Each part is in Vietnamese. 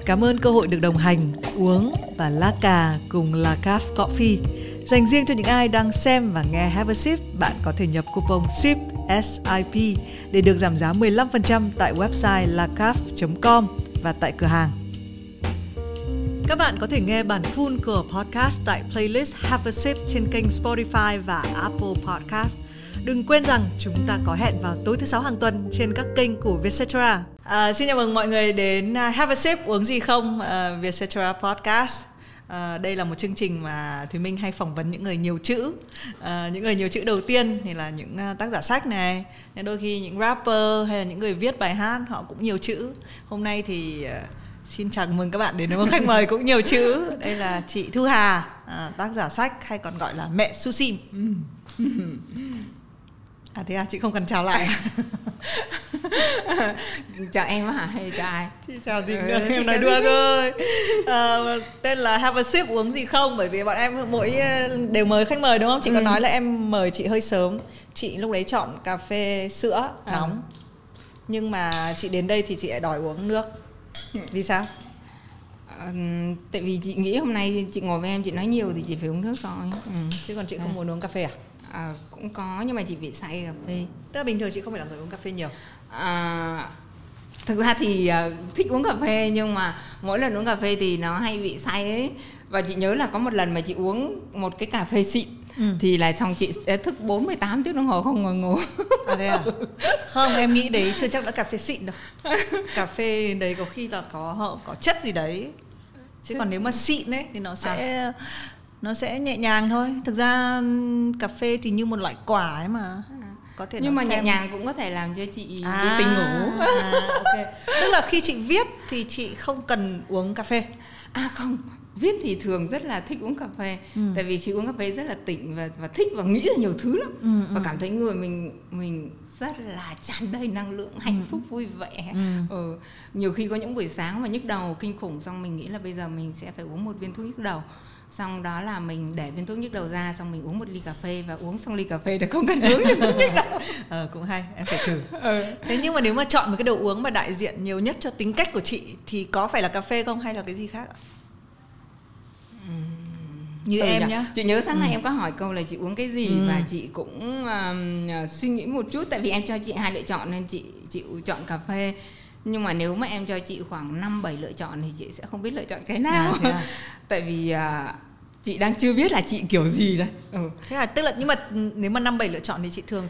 Cảm ơn cơ hội được đồng hành, uống và lá cà cùng La Caf Coffee. Dành riêng cho những ai đang xem và nghe Have a Sip, bạn có thể nhập coupon SIP SIP để được giảm giá 15% tại website lacaf.com và tại cửa hàng. Các bạn có thể nghe bản full của podcast tại playlist Have a Sip trên kênh Spotify và Apple Podcast. Đừng quên rằng chúng ta có hẹn vào tối thứ 6 hàng tuần trên các kênh của Vietcetera. Xin chào mừng mọi người đến Have a Sip uống gì không Vietcetera Podcast. Đây là một chương trình mà Thùy Minh hay phỏng vấn những người nhiều chữ. Những người nhiều chữ đầu tiên thì là những tác giả sách này, đôi khi những rapper hay là những người viết bài hát họ cũng nhiều chữ. Hôm nay thì xin chào mừng các bạn đến với một khách mời cũng nhiều chữ. Đây là chị Thu Hà, tác giả sách hay còn gọi là mẹ Sushi. Thế à, chị không cần chào lại. Chào em hả hay chào ai? Chị chào gì nữa, em nói đùa thôi. Tên là Have a Sip uống gì không, bởi vì bọn em mỗi đều mời khách mời đúng không? Chị có nói là em mời chị hơi sớm. Chị lúc đấy chọn cà phê sữa nóng. Nhưng mà chị đến đây thì chị lại đòi uống nước. Vì sao? Tại vì chị nghĩ hôm nay chị ngồi với em chị nói nhiều thì chị phải uống nước thôi. Chứ còn chị không muốn uống cà phê à? Cũng có nhưng mà chị bị say cà phê. Tức là bình thường chị không phải là người uống cà phê nhiều. Thực ra thì thích uống cà phê nhưng mà mỗi lần uống cà phê thì nó hay bị say ấy. Và chị nhớ là có một lần mà chị uống một cái cà phê xịn thì là xong chị sẽ thức 48 tiếng đồng hồ không ngủ. Thế à? Không, em nghĩ đấy chưa chắc đã cà phê xịn đâu. Cà phê đấy có khi là có chất gì đấy. Chứ còn nếu mà xịn ấy thì nó sẽ nhẹ nhàng thôi. Thực ra cà phê thì như một loại quả ấy mà. Có thể nhưng mà nhẹ nhàng cũng có thể làm cho chị bị tỉnh ngủ. Okay. Tức là khi chị viết thì chị không cần uống cà phê. Không, viết thì thường rất là thích uống cà phê. Tại vì khi uống cà phê rất là tỉnh và thích và nghĩ ra nhiều thứ lắm. Và cảm thấy người mình rất là tràn đầy năng lượng, hạnh phúc, vui vẻ. Nhiều khi có những buổi sáng mà nhức đầu kinh khủng, xong mình nghĩ là bây giờ mình sẽ phải uống một viên thuốc nhức đầu. Xong đó là mình để viên thuốc nhức đầu ra, xong mình uống một ly cà phê và uống xong ly cà phê thì không cần uống viên thuốc nhức đầu. Cũng hay, em phải thử. Thế nhưng mà nếu mà chọn một cái đồ uống mà đại diện nhiều nhất cho tính cách của chị thì có phải là cà phê không hay là cái gì khác ạ? Như em nhá. Chị nhớ sáng nay em có hỏi câu là chị uống cái gì và chị cũng suy nghĩ một chút. Tại vì em cho chị 2 lựa chọn nên chị chọn cà phê. Nhưng mà nếu mà em cho chị khoảng 5-7 lựa chọn thì chị sẽ không biết lựa chọn cái nào. Tại vì chị đang chưa biết là chị kiểu gì đây. Thế là tức là nhưng mà nếu mà 5-7 lựa chọn thì chị thường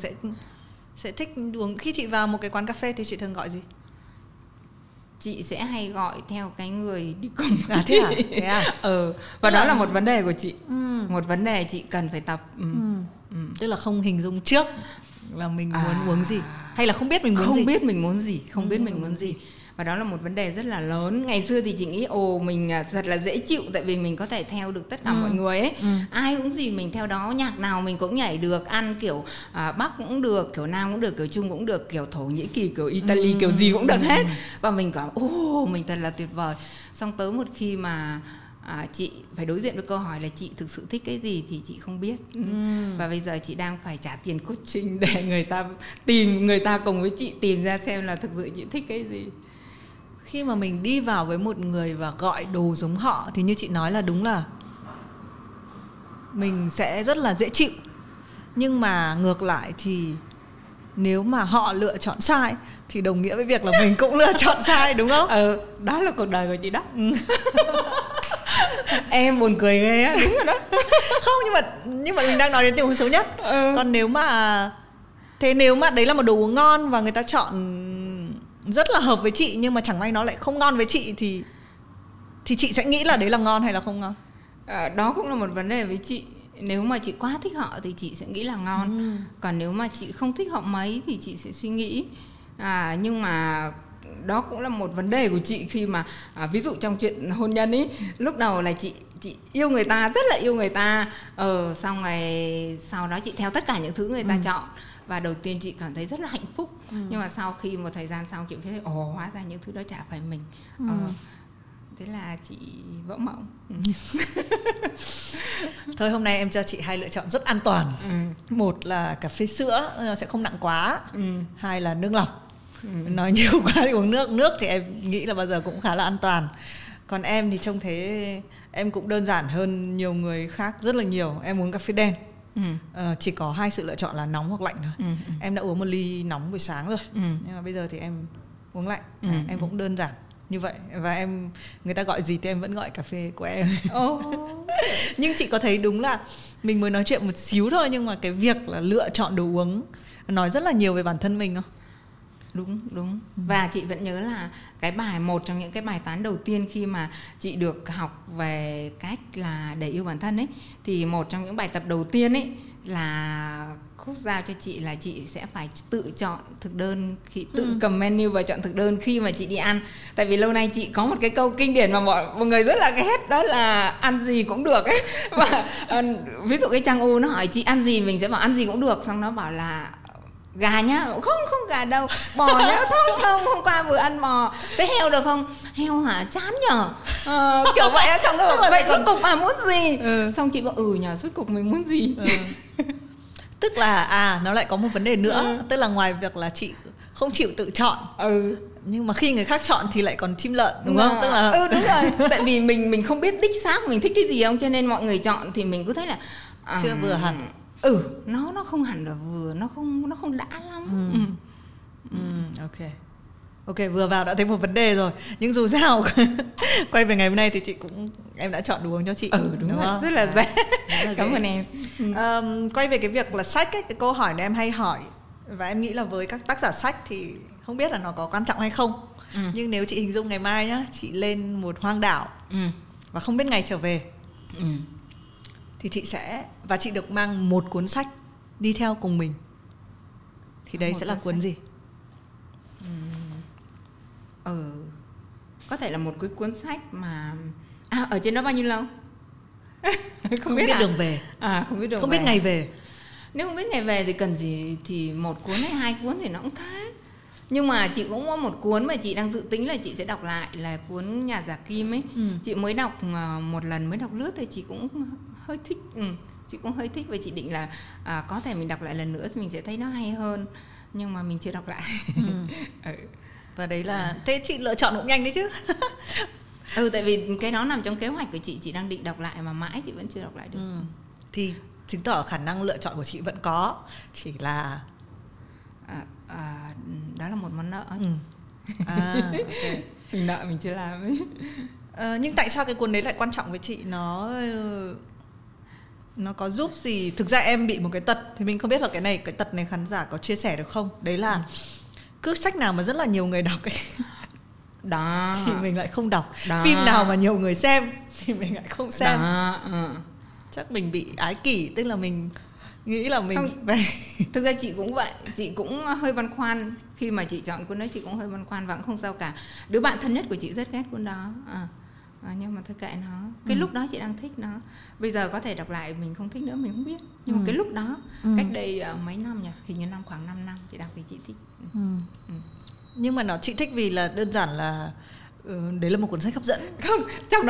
sẽ thích uống. Khi chị vào một cái quán cà phê thì chị thường gọi gì? Chị sẽ hay gọi theo cái người đi cùng. Thế à? Và đó là một vấn đề của chị. Một vấn đề chị cần phải tập. Tức là không hình dung trước là mình muốn uống gì, hay là không biết mình muốn gì? Không biết mình muốn gì. Và đó là một vấn đề rất là lớn. Ngày xưa thì chị nghĩ mình thật là dễ chịu, tại vì mình có thể theo được tất cả mọi người ấy. Ai uống gì mình theo đó, nhạc nào mình cũng nhảy được, ăn kiểu Bắc cũng được, kiểu Nam cũng được, kiểu Trung cũng được, kiểu Thổ Nhĩ Kỳ, kiểu Italy, kiểu gì cũng được hết. Và mình cảm mình thật là tuyệt vời. Xong tới một khi mà chị phải đối diện với câu hỏi là chị thực sự thích cái gì thì chị không biết. Và bây giờ chị đang phải trả tiền coaching để người ta cùng với chị tìm ra xem là thực sự chị thích cái gì. Khi mà mình đi vào với một người và gọi đồ giống họ thì như chị nói là đúng là mình sẽ rất là dễ chịu. Nhưng mà ngược lại thì nếu mà họ lựa chọn sai thì đồng nghĩa với việc là mình cũng lựa chọn sai, đúng không? Đó là cuộc đời của chị đó. Em buồn cười ghê á, đúng rồi đó. Không, nhưng mà mình đang nói đến tình huống xấu nhất. Còn nếu mà đấy là một đồ uống ngon và người ta chọn rất là hợp với chị nhưng mà chẳng may nó lại không ngon với chị thì chị sẽ nghĩ là đấy là ngon hay là không ngon? Đó cũng là một vấn đề với chị. Nếu mà chị quá thích họ thì chị sẽ nghĩ là ngon. Còn nếu mà chị không thích họ mấy thì chị sẽ suy nghĩ. Nhưng mà đó cũng là một vấn đề của chị khi mà ví dụ trong chuyện hôn nhân ấy, lúc đầu là chị yêu người ta, rất là yêu người ta. Xong rồi sau đó chị theo tất cả những thứ người ta chọn. Và đầu tiên chị cảm thấy rất là hạnh phúc. Nhưng mà sau khi một thời gian sau chị thấy hóa ra những thứ đó chả phải mình. Thế là chị vỡ mộng. Thôi hôm nay em cho chị 2 lựa chọn rất an toàn. Một là cà phê sữa, nó sẽ không nặng quá. 2 là nước lọc. Nói nhiều quá thì uống nước thì em nghĩ là bao giờ cũng khá là an toàn. Còn em thì trông thế em cũng đơn giản hơn nhiều người khác rất là nhiều. Em uống cà phê đen. Chỉ có 2 sự lựa chọn là nóng hoặc lạnh thôi. Em đã uống một ly nóng buổi sáng rồi, nhưng mà bây giờ thì em uống lạnh. Em cũng đơn giản như vậy. Và người ta gọi gì thì em vẫn gọi cà phê của em. Nhưng chị có thấy đúng là mình mới nói chuyện một xíu thôi, nhưng mà cái việc là lựa chọn đồ uống nói rất là nhiều về bản thân mình không? Đúng. Và chị vẫn nhớ là một trong những cái bài toán đầu tiên khi mà chị được học về cách là để yêu bản thân ấy, thì một trong những bài tập đầu tiên ấy là Coach giao cho chị là chị sẽ phải tự chọn thực đơn, tự cầm menu và chọn thực đơn khi mà chị đi ăn. Tại vì lâu nay chị có một cái câu kinh điển mà mọi người rất là ghét, đó là ăn gì cũng được ấy. Và ví dụ cái Trang U nó hỏi chị ăn gì, mình sẽ bảo ăn gì cũng được, xong nó bảo là gà nhá, không gà đâu, bò nhá, không, hôm qua vừa ăn bò. Thế heo được không? Heo hả? Chán nhở. Kiểu vậy á. Xong nó bảo vậy rốt cục muốn gì? Xong chị bảo nhờ rốt cục mình muốn gì. Tức là nó lại có một vấn đề nữa. Tức là ngoài việc là chị không chịu tự chọn, nhưng mà khi người khác chọn thì lại còn chim lợn, đúng không? Tức là đúng rồi. Tại vì mình không biết đích xác mình thích cái gì không, cho nên mọi người chọn thì mình cứ thấy là chưa vừa hẳn. Nó không hẳn là vừa, nó không đã lắm. Ok, vừa vào đã thấy một vấn đề rồi. Nhưng dù sao quay về ngày hôm nay thì em đã chọn đồ uống cho chị. Đúng rồi, không? Rất là dễ. Cảm ơn em. Quay về cái việc là sách ấy, cái câu hỏi này em hay hỏi, và em nghĩ là với các tác giả sách thì không biết là nó có quan trọng hay không. Nhưng nếu chị hình dung ngày mai nhá, chị lên một hoang đảo và không biết ngày trở về, thì chị được mang một cuốn sách đi theo cùng mình, thì đấy sẽ là cuốn gì? Có thể là một cái cuốn sách mà ở trên đó bao nhiêu lâu? Không biết đường về. Không biết ngày về. Nếu không biết ngày về thì cần gì, thì một cuốn hay 2 cuốn thì nó cũng thế. Nhưng mà chị cũng có một cuốn mà chị đang dự tính là chị sẽ đọc lại, là cuốn Nhà giả Kim ấy. Chị mới đọc một lần, mới đọc lướt thì chị cũng hơi thích. Chị cũng hơi thích, và chị định là có thể mình đọc lại lần nữa thì mình sẽ thấy nó hay hơn. Nhưng mà mình chưa đọc lại. Và đấy là thế chị lựa chọn cũng nhanh đấy chứ. Tại vì cái đó nằm trong kế hoạch của chị đang định đọc lại mà mãi chị vẫn chưa đọc lại được. Thì chứng tỏ khả năng lựa chọn của chị vẫn có, chỉ là đó là một món nợ. Okay. Mình nợ mình chưa làm ấy. Nhưng tại sao cái cuốn đấy lại quan trọng với chị? Nó có giúp gì? Thực ra em bị một cái tật, thì mình không biết là cái tật này khán giả có chia sẻ được không. Đấy là cứ sách nào mà rất là nhiều người đọc ấy đó thì mình lại không đọc đó. Phim nào mà nhiều người xem thì mình lại không xem đó. Chắc mình bị ái kỷ, tức là mình nghĩ là mình không. Thực ra chị cũng vậy, chị cũng hơi băn khoăn khi mà chị chọn cuốn đấy, chị cũng hơi băn khoăn và cũng không sao cả. Đứa bạn thân nhất của chị rất ghét cuốn đó. Nhưng mà thôi kệ nó. Cái lúc đó chị đang thích nó. Bây giờ có thể đọc lại mình không thích nữa, mình không biết. Nhưng mà cái lúc đó, cách đây mấy năm nhỉ? Hình như khoảng 5 năm chị đọc thì chị thích. Nhưng mà chị thích vì là đơn giản là đấy là một cuốn sách hấp dẫn. Không, trong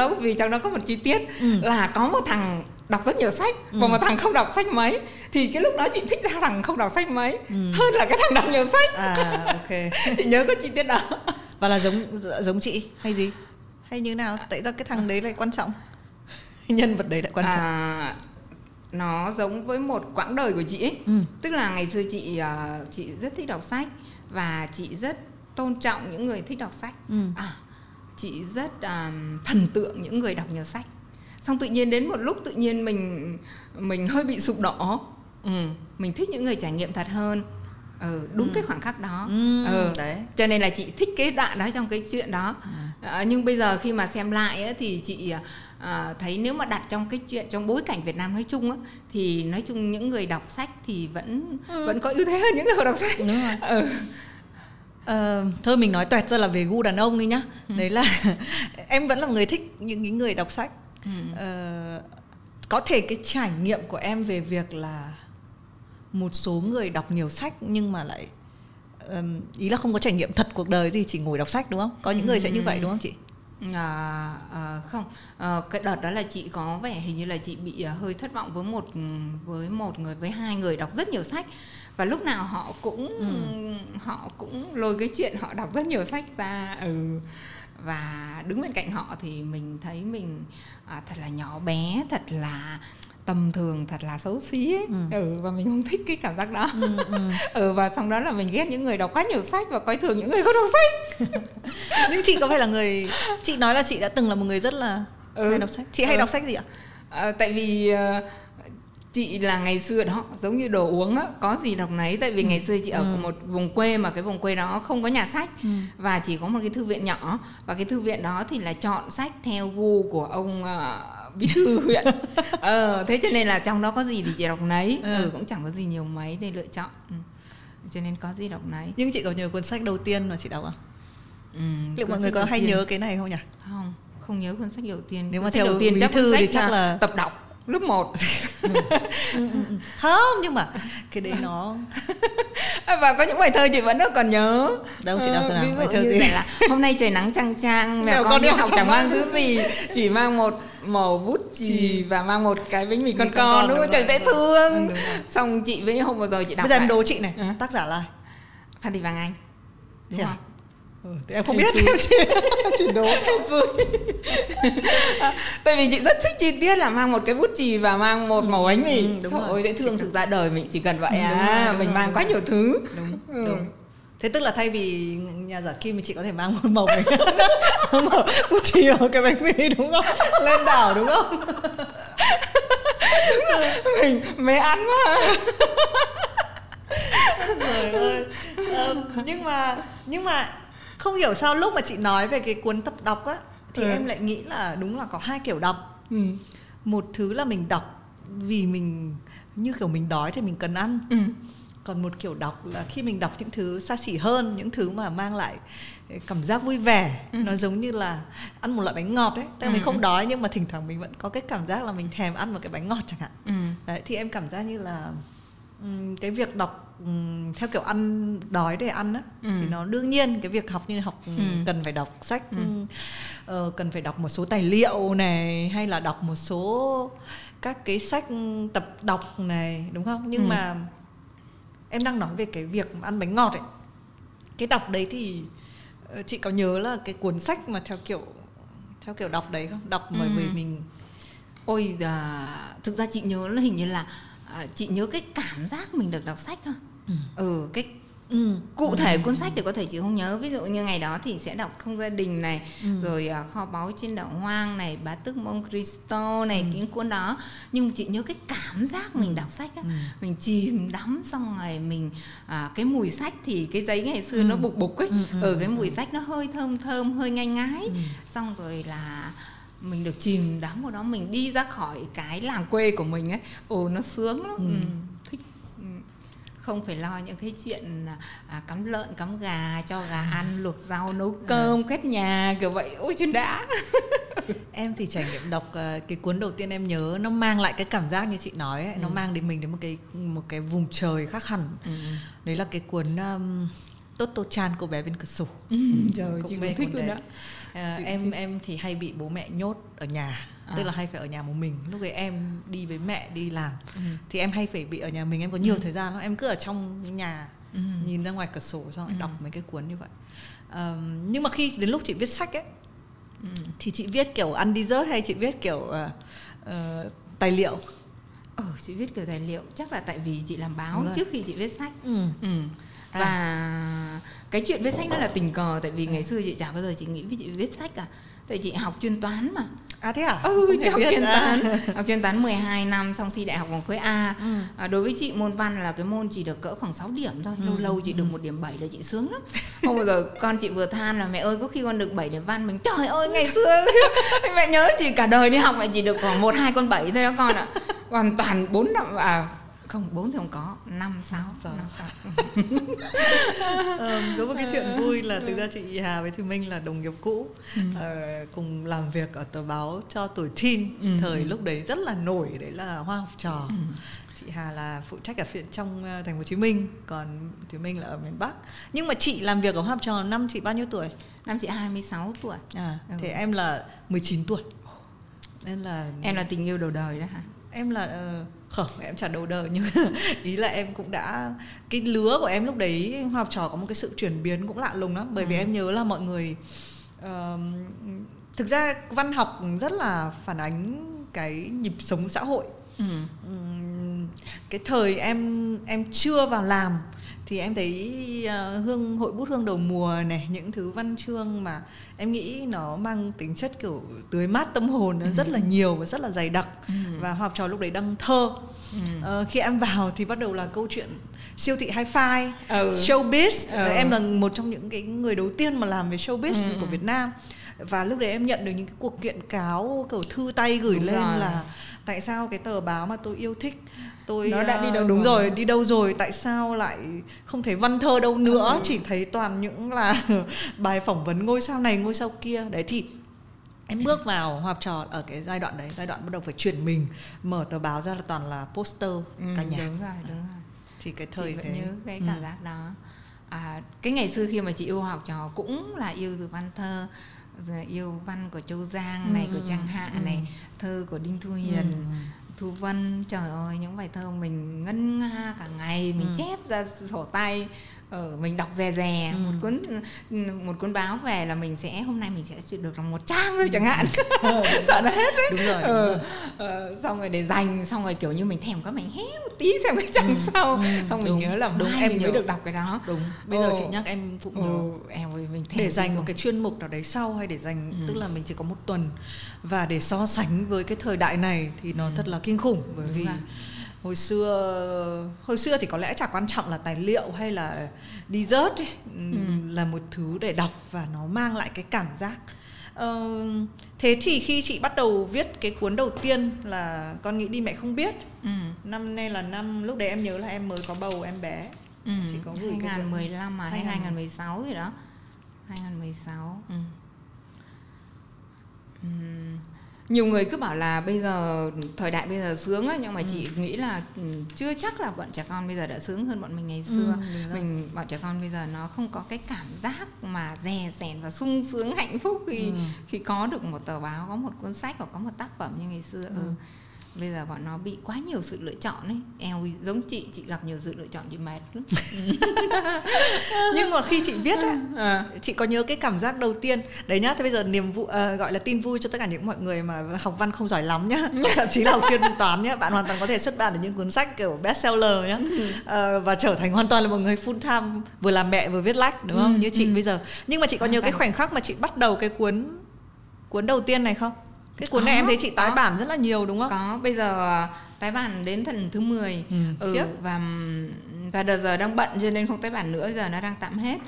đó có một chi tiết là có một thằng đọc rất nhiều sách và một thằng không đọc sách mấy. Thì cái lúc đó chị thích thằng không đọc sách mấy hơn là cái thằng đọc nhiều sách. Ok. Chị nhớ có chi tiết đó. Và là giống chị hay gì? Hay như nào? Tại sao cái thằng đấy lại quan trọng? Nhân vật đấy lại quan trọng? Nó giống với một quãng đời của chị ấy. Tức là ngày xưa chị rất thích đọc sách và chị rất tôn trọng những người thích đọc sách. Chị rất thần tượng những người đọc nhiều sách. Xong tự nhiên đến một lúc tự nhiên mình hơi bị sụp đổ. Mình thích những người trải nghiệm thật hơn. Đúng cái khoảnh khắc đó. Đấy. Cho nên là chị thích cái đoạn đó trong cái chuyện đó. Nhưng bây giờ khi mà xem lại ấy, thì chị thấy nếu mà đặt trong cái chuyện, trong bối cảnh Việt Nam nói chung ấy, thì nói chung những người đọc sách thì vẫn có ưu thế hơn những người đọc sách. Đúng rồi. Thôi mình nói toẹt ra là về gu đàn ông đi nhá. Đấy là em vẫn là người thích những người đọc sách. Có thể cái trải nghiệm của em về việc là một số người đọc nhiều sách nhưng mà lại ý là không có trải nghiệm thật cuộc đời gì, chỉ ngồi đọc sách, đúng không? Có những người sẽ như vậy đúng không chị? Không, cái đợt đó là chị có vẻ hình như là chị bị hơi thất vọng với 2 người đọc rất nhiều sách, và lúc nào họ cũng lôi cái chuyện họ đọc rất nhiều sách ra. và đứng bên cạnh họ thì mình thấy mình thật là nhỏ bé, thật là tầm thường, thật là xấu xí ấy. Và mình không thích cái cảm giác đó. Và xong đó là mình ghét những người đọc quá nhiều sách và coi thường những người không đọc sách. Nhưng chị có phải là người, chị nói là chị đã từng là một người rất là hay đọc sách. Chị hay đọc sách gì ạ? Tại vì chị là ngày xưa đó giống như đồ uống á, có gì đọc nấy. Tại vì ngày xưa chị ở một vùng quê mà cái vùng quê đó không có nhà sách, và chỉ có một cái thư viện nhỏ, và cái thư viện đó thì là chọn sách theo gu của ông bí thư huyện. Thế cho nên là trong đó có gì thì chị đọc nấy. Cũng chẳng có gì nhiều mấy để lựa chọn, cho nên có gì đọc nấy. Nhưng chị có nhớ cuốn sách đầu tiên mà chị đọc không? Liệu mọi người có hay nhớ cái này không nhỉ? Không nhớ cuốn sách đầu tiên. Nếu mà theo đầu tiên chắc thư thì chắc là tập đọc lớp 1. Không, nhưng mà cái đấy nó và có những bài thơ chị vẫn còn nhớ. Đâu chị đọc xem nào. Ví dụ như là hôm nay trời nắng chang chang, mẹ con đi học chẳng mang thứ gì, chỉ mang một mẩu bút chì và mang một cái bánh mì con đúng không? Trời dễ thương. Xong chị với hôm vừa rồi chị đọc. Bây giờ em đố chị này, tác giả là Phan Thị Vàng Anh, đúng không? Thì em không biết, em chỉ đố. Tại vì chị rất thích chi tiết là mang một cái bút chì và mang một mẩu bánh mì. Trời ơi dễ thương. Thực ra đời mình chỉ cần vậy mình mang quá nhiều thứ. Đúng. Thế tức là thay vì nhà giả Kim thì chị có thể mang một mẩu bút chì và cái bánh mì đúng không? Lên đảo đúng không? Mình mê ăn mà. Trời ơi. Nhưng mà không hiểu sao lúc mà chị nói về cái cuốn tập đọc á thì em lại nghĩ là đúng là có hai kiểu đọc. Một thứ là mình đọc vì mình như kiểu mình đói thì mình cần ăn. Còn một kiểu đọc là khi mình đọc những thứ xa xỉ hơn, những thứ mà mang lại cảm giác vui vẻ. Nó giống như là ăn một loại bánh ngọt ấy. Tại mình không đói nhưng mà thỉnh thoảng mình vẫn có cái cảm giác là mình thèm ăn một cái bánh ngọt chẳng hạn. Đấy, thì em cảm giác như là cái việc đọc theo kiểu ăn đói để ăn á, thì nó đương nhiên cái việc học như học cần phải đọc sách, cần phải đọc một số tài liệu này, hay là đọc một số các cái sách tập đọc này, đúng không? Nhưng mà em đang nói về cái việc ăn bánh ngọt ấy, cái đọc đấy thì chị có nhớ là cái cuốn sách mà theo kiểu đọc đấy không? Đọc bởi vì mình thực ra chị nhớ là hình như là chị nhớ cái cảm giác mình được đọc sách thôi. Cụ thể cuốn sách thì có thể chị không nhớ. Ví dụ như ngày đó thì sẽ đọc Không Gia Đình này, rồi Kho Báu Trên Đảo Hoang này, Bá Tước Monte Cristo này, những cuốn đó. Nhưng chị nhớ cái cảm giác mình đọc sách á, mình chìm đắm, xong rồi mình cái mùi sách thì cái giấy ngày xưa nó bục bục ấy, cái mùi sách nó hơi thơm thơm, hơi ngai ngái, xong rồi là mình được chìm đắm vào đó, mình đi ra khỏi cái làng quê của mình ấy, nó sướng lắm. Thích. Không phải lo những cái chuyện cắm lợn, cắm gà, cho gà ăn, luộc rau, nấu cơm, quét nhà kiểu vậy. Ôi chuyện đã. Em thì trải nghiệm đọc cái cuốn đầu tiên em nhớ nó mang lại cái cảm giác như chị nói ấy, nó mang đến mình đến một cái vùng trời khác hẳn. Đấy là cái cuốn Toto Chan, Cô Bé Bên Cửa Sổ. Trời, chị cũng thích luôn đó. Em thì hay bị bố mẹ nhốt ở nhà, tức là hay phải ở nhà một mình. Lúc ấy em đi với mẹ đi làm thì em hay phải bị ở nhà mình, em có nhiều thời gian lắm, em cứ ở trong nhà nhìn ra ngoài cửa sổ xong đọc mấy cái cuốn như vậy. Nhưng mà khi đến lúc chị viết sách ấy thì chị viết kiểu ăn dessert hay chị viết kiểu tài liệu? Chị viết kiểu tài liệu, chắc là tại vì chị làm báo trước khi chị viết sách. Và cái chuyện viết sách nó là tình cờ. Tại vì ngày xưa chị chả bao giờ chị nghĩ chị viết sách cả. Tại chị học chuyên toán mà. Thế à? Chị học chuyên toán. Học chuyên toán 12 năm, xong thi đại học vòng khối A. Đối với chị môn văn là cái môn chỉ được cỡ khoảng 6 điểm thôi. Lâu lâu chị được 1 điểm 7 là chị sướng lắm. Hôm vừa rồi con chị vừa than là mẹ ơi có khi con được 7 điểm văn. Mình trời ơi ngày xưa mẹ nhớ chị cả đời đi học mẹ chỉ được khoảng 1-2 con 7 thôi đó con ạ. Còn toàn 4 năm không, 4 thì không có, 5, 6. Có một cái chuyện vui là thực ra chị Hà với Thùy Minh là đồng nghiệp cũ, cùng làm việc ở tờ báo cho Tuổi Teen. Thời lúc đấy rất là nổi, đấy là Hoa Học Trò. Chị Hà là phụ trách ở phía trong thành phố Hồ Chí Minh, còn Thùy Minh là ở miền Bắc. Nhưng mà chị làm việc ở Hoa Học Trò năm chị bao nhiêu tuổi? Năm chị 26 tuổi. Thế em là 19 tuổi. Nên là em là tình yêu đầu đời đó hả? Em là không, em chả đầu đời, nhưng ý là em cũng đã, cái lứa của em lúc đấy Hoa Học Trò có một cái sự chuyển biến cũng lạ lùng lắm. Bởi vì em nhớ là mọi người Thực ra văn học rất là phản ánh cái nhịp sống xã hội. Cái thời em chưa vào làm thì em thấy hội bút hương đầu mùa này, những thứ văn chương mà em nghĩ nó mang tính chất kiểu tưới mát tâm hồn, nó rất là nhiều và rất là dày đặc. Và học trò lúc đấy đăng thơ. Khi em vào thì bắt đầu là câu chuyện siêu thị hi-fi, showbiz. Em là một trong những cái người đầu tiên mà làm về showbiz của Việt Nam. Và lúc đấy em nhận được những cái cuộc kiện cáo, kiểu thư tay gửi lên là tại sao cái tờ báo mà tôi yêu thích, nó đã đi đâu rồi, đi đâu rồi, tại sao lại không thấy văn thơ đâu nữa, chỉ thấy toàn những là bài phỏng vấn ngôi sao này ngôi sao kia. Đấy thì em bước vào học trò ở cái giai đoạn đấy, giai đoạn bắt đầu phải chuyển mình, mở tờ báo ra là toàn là poster cả nhà. Đúng rồi. Thì cái thời chị vẫn đấy nhớ cái cảm giác đó. Cái ngày xưa khi mà chị yêu học trò cũng là yêu từ văn thơ, yêu văn của Châu Giang này, của Trang Hạ này, thơ của Đinh Thu Hiền, Thu Vân. Trời ơi, những bài thơ mình ngân nga cả ngày, mình chép ra sổ tay, mình đọc rè một cuốn báo về là mình sẽ hôm nay mình sẽ được làm 1 trang thôi chẳng hạn. Sợ nó hết đấy. Đúng rồi. Xong rồi để dành, xong rồi kiểu như mình thèm có mình hé một tí xem cái trang sau, xong mình nhớ là đúng, mai em mình mới được đọc cái đó. Đúng. Bây giờ chị nhắc em cũng nhớ. Em ơi, mình thèm để dành một cái chuyên mục nào đấy sau, hay để dành tức là mình chỉ có 1 tuần và để so sánh với cái thời đại này thì nó thật là kinh khủng. Bởi vì hồi xưa thì có lẽ chả quan trọng là tài liệu hay là đi rớt ấy, là một thứ để đọc và nó mang lại cái cảm giác. Thế thì khi chị bắt đầu viết cái cuốn đầu tiên là Con nghĩ đi mẹ không biết, năm nay là năm lúc đấy em nhớ là em mới có bầu em bé. Chị có gửi 2015 hay 2016 gì đó. 2016. Nhiều người cứ bảo là bây giờ thời đại bây giờ sướng á, nhưng mà chị nghĩ là chưa chắc là bọn trẻ con bây giờ đã sướng hơn bọn mình ngày xưa. Bọn trẻ con bây giờ nó không có cái cảm giác mà rè rèn và sung sướng hạnh phúc khi có được một tờ báo, có một cuốn sách hoặc có một tác phẩm như ngày xưa. Bây giờ bọn nó bị quá nhiều sự lựa chọn ấy. Giống chị gặp nhiều sự lựa chọn chị mệt lắm. Nhưng mà khi chị viết á, chị có nhớ cái cảm giác đầu tiên đấy nhá. Thế bây giờ niềm vui, gọi là tin vui cho tất cả những mọi người mà học văn không giỏi lắm nhá, thậm chí là học chuyên toán nhá, bạn hoàn toàn có thể xuất bản được những cuốn sách kiểu bestseller nhá, và trở thành hoàn toàn là một người full time, vừa làm mẹ vừa viết lách, đúng không? Như chị bây giờ. Nhưng mà chị có nhớ cái khoảnh khắc mà chị bắt đầu cái cuốn đầu tiên này không? Cái cuốn này em thấy chị tái bản rất là nhiều đúng không? Có, bây giờ tái bản đến phần thứ 10. Và đợt giờ đang bận cho nên không tái bản nữa, giờ nó đang tạm hết.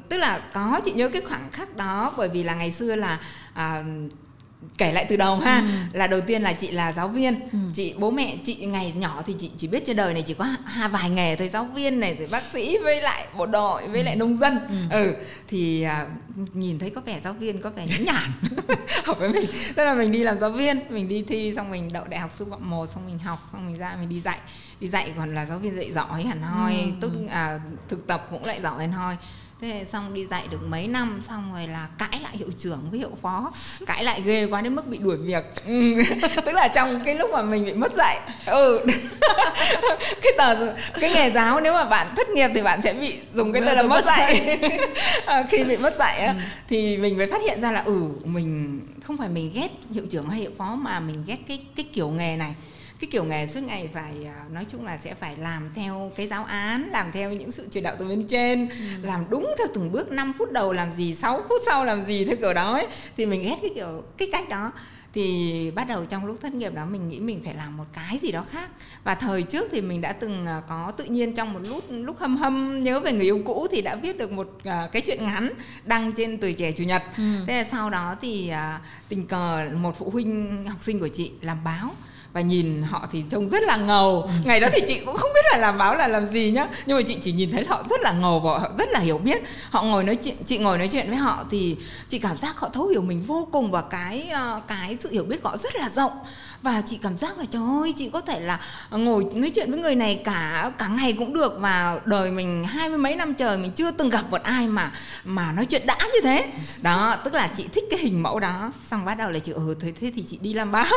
Tức là chị nhớ cái khoảnh khắc đó, bởi vì là ngày xưa là kể lại từ đầu ha, là đầu tiên là chị là giáo viên. Chị bố mẹ chị ngày nhỏ thì chị chỉ biết trên đời này chỉ có vài nghề thôi, giáo viên này, rồi bác sĩ, với lại bộ đội, với lại nông dân. Thì nhìn thấy có vẻ giáo viên có vẻ nhã nhản học với mình, tức là mình đi làm giáo viên, mình đi thi xong mình đậu đại học sư phạm 1, xong mình học, xong mình ra mình đi dạy còn là giáo viên dạy giỏi hẳn hoi, thực tập cũng lại giỏi hẳn hoi. Thế xong đi dạy được mấy năm, xong rồi là cãi lại hiệu trưởng với hiệu phó, cãi lại ghê quá đến mức bị đuổi việc. Tức là trong cái lúc mà mình bị mất dạy. Cái nghề giáo nếu mà bạn thất nghiệp thì bạn sẽ bị dùng cái từ là mất dạy. Khi bị mất dạy á, thì mình mới phát hiện ra là mình không phải mình ghét hiệu trưởng hay hiệu phó, mà mình ghét cái kiểu nghề này. Cái kiểu nghề suốt ngày phải nói chung là sẽ phải làm theo cái giáo án, làm theo những sự chỉ đạo từ bên trên, làm đúng theo từng bước, 5 phút đầu làm gì, 6 phút sau làm gì, theo kiểu đó ấy. Thì mình ghét cái cách đó. Thì bắt đầu trong lúc thất nghiệp đó mình nghĩ mình phải làm một cái gì đó khác. Và thời trước thì mình đã từng có tự nhiên trong một lúc hâm nhớ về người yêu cũ thì đã viết được một cái chuyện ngắn đăng trên Tuổi Trẻ Chủ nhật. Thế là sau đó thì tình cờ một phụ huynh học sinh của chị làm báo, và nhìn họ thì trông rất là ngầu. Ngày đó thì chị cũng không biết là làm báo là làm gì nhá, nhưng mà chị chỉ nhìn thấy họ rất là ngầu và họ rất là hiểu biết. Họ ngồi nói chuyện, chị ngồi nói chuyện với họ thì chị cảm giác họ thấu hiểu mình vô cùng, và cái sự hiểu biết của họ rất là rộng. và chị cảm giác là trời ơi, chị có thể là ngồi nói chuyện với người này cả ngày cũng được, và đời mình 20 mấy năm trời mình chưa từng gặp một ai mà nói chuyện đã như thế. Đó, tức là chị thích cái hình mẫu đó. Xong bắt đầu là chị thế thì chị đi làm báo.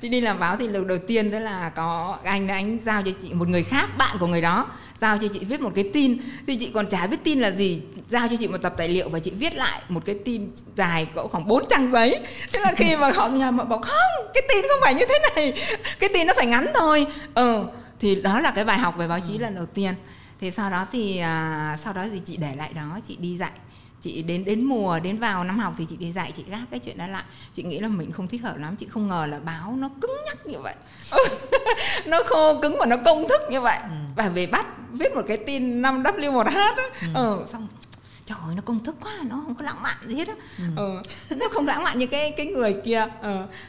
Chị đi làm báo thì lần đầu tiên thế là có anh giao cho chị một người khác, bạn của người đó, giao cho chị viết một cái tin. Thì chị còn chả biết tin là gì, giao cho chị một tập tài liệu và chị viết lại một cái tin dài cỡ khoảng 4 trang giấy. Thế là khi mà họ nhà mà bảo không, cái tin không phải như thế này, cái tin nó phải ngắn thôi. Thì đó là cái bài học về báo chí lần đầu tiên. Thì sau đó thì chị để lại đó, chị đi dạy. Chị đến mùa, đến vào năm học thì chị đi dạy, chị gác cái chuyện đó lại. Chị nghĩ là mình không thích hợp lắm, chị không ngờ là báo nó cứng nhắc như vậy. Nó khô cứng và nó công thức như vậy. Và về bắt viết một cái tin 5W1H xong trời ơi, nó công thức quá, nó không có lãng mạn gì hết á. Nó không lãng mạn như cái người kia.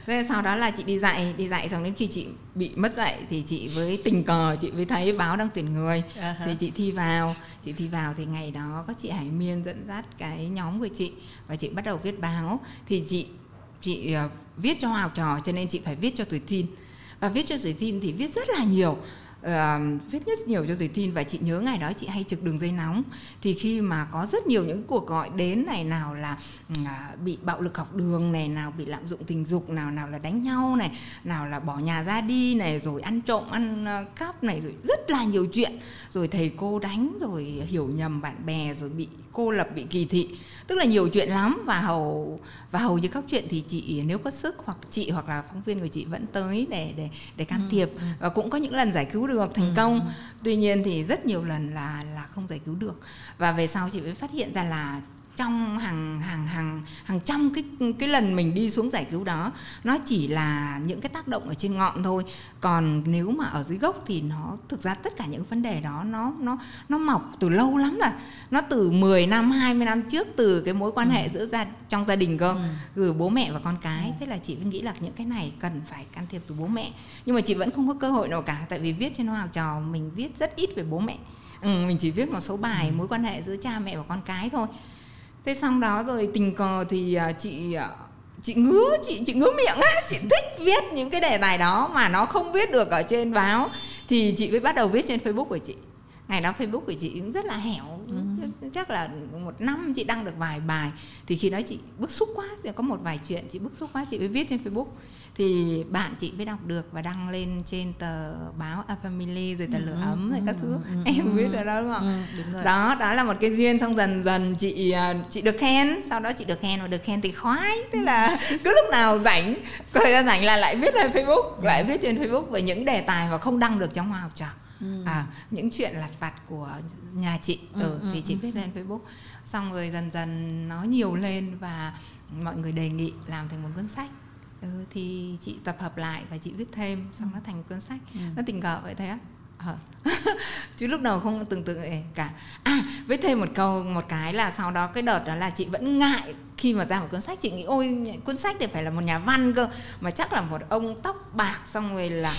Thế sau đó là chị đi dạy xong đến khi chị bị mất dạy thì chị với tình cờ chị mới thấy báo đang tuyển người. Thì chị thi vào thì ngày đó có chị Hải Miên dẫn dắt cái nhóm của chị và chị bắt đầu viết báo. Thì chị viết cho học trò, cho nên chị phải viết cho Tuổi Teen. Và viết cho Tuổi Teen thì viết rất là nhiều, viết rất nhiều cho Tuổi Teen. Và chị nhớ ngày đó chị hay trực đường dây nóng. Thì khi mà có rất nhiều những cuộc gọi đến này, nào là bị bạo lực học đường này, nào bị lạm dụng tình dục, nào là đánh nhau này, nào là bỏ nhà ra đi này, rồi ăn trộm ăn cắp này, rồi rất là nhiều chuyện, rồi thầy cô đánh, rồi hiểu nhầm bạn bè, rồi bị cô lập, bị kỳ thị, tức là nhiều chuyện lắm. Và hầu như các chuyện thì chị nếu có sức hoặc là phóng viên của chị vẫn tới để can thiệp. Và cũng có những lần giải cứu được thành công. Tuy nhiên thì rất nhiều lần là không giải cứu được. Và về sau chị mới phát hiện ra là trong hàng trăm cái lần mình đi xuống giải cứu đó, nó chỉ là những cái tác động ở trên ngọn thôi. Còn nếu mà ở dưới gốc thì nó thực ra tất cả những vấn đề đó nó mọc từ lâu lắm rồi. Nó từ 10 năm, 20 năm trước, từ cái mối quan hệ giữa trong gia đình cơ, từ bố mẹ và con cái. Thế là chị nghĩ là những cái này cần phải can thiệp từ bố mẹ. Nhưng mà chị vẫn không có cơ hội nào cả, tại vì viết trên Hoa Học Trò mình viết rất ít về bố mẹ. Mình chỉ viết một số bài mối quan hệ giữa cha mẹ và con cái thôi. Thế xong đó rồi tình cờ thì chị ngứa miệng á, chị thích viết những cái đề tài đó mà nó không viết được ở trên báo, thì chị mới bắt đầu viết trên Facebook của chị. Ngày đó Facebook của chị cũng rất là hẻo, chắc là một năm chị đăng được vài bài. Thì khi đó chị bức xúc quá, có một vài chuyện chị bức xúc quá, chị mới viết trên Facebook. Thì bạn chị mới đọc được và đăng lên trên tờ báo A Family, rồi tờ Lửa Ấm rồi các thứ. Em biết rồi đó đúng không? Đúng rồi. Đó là một cái duyên. Xong dần dần chị được khen. Sau đó chị được khen, và được khen thì khoái. Thế là cứ lúc nào rảnh, thời gian rảnh là lại viết lên Facebook, lại viết trên Facebook về những đề tài mà không đăng được trong Hoa Học Trò. Những chuyện lặt vặt của nhà chị thì chị viết lên Facebook. Xong rồi dần dần nó nhiều lên và mọi người đề nghị làm thành một cuốn sách. Thì chị tập hợp lại và chị viết thêm, xong nó thành cuốn sách. Nó tình cờ vậy thôi á. Chứ lúc đầu không tưởng tượng cả. Viết thêm một cái là sau đó cái đợt đó là chị vẫn ngại khi mà ra một cuốn sách. Chị nghĩ ôi cuốn sách thì phải là một nhà văn cơ, mà chắc là một ông tóc bạc, xong rồi là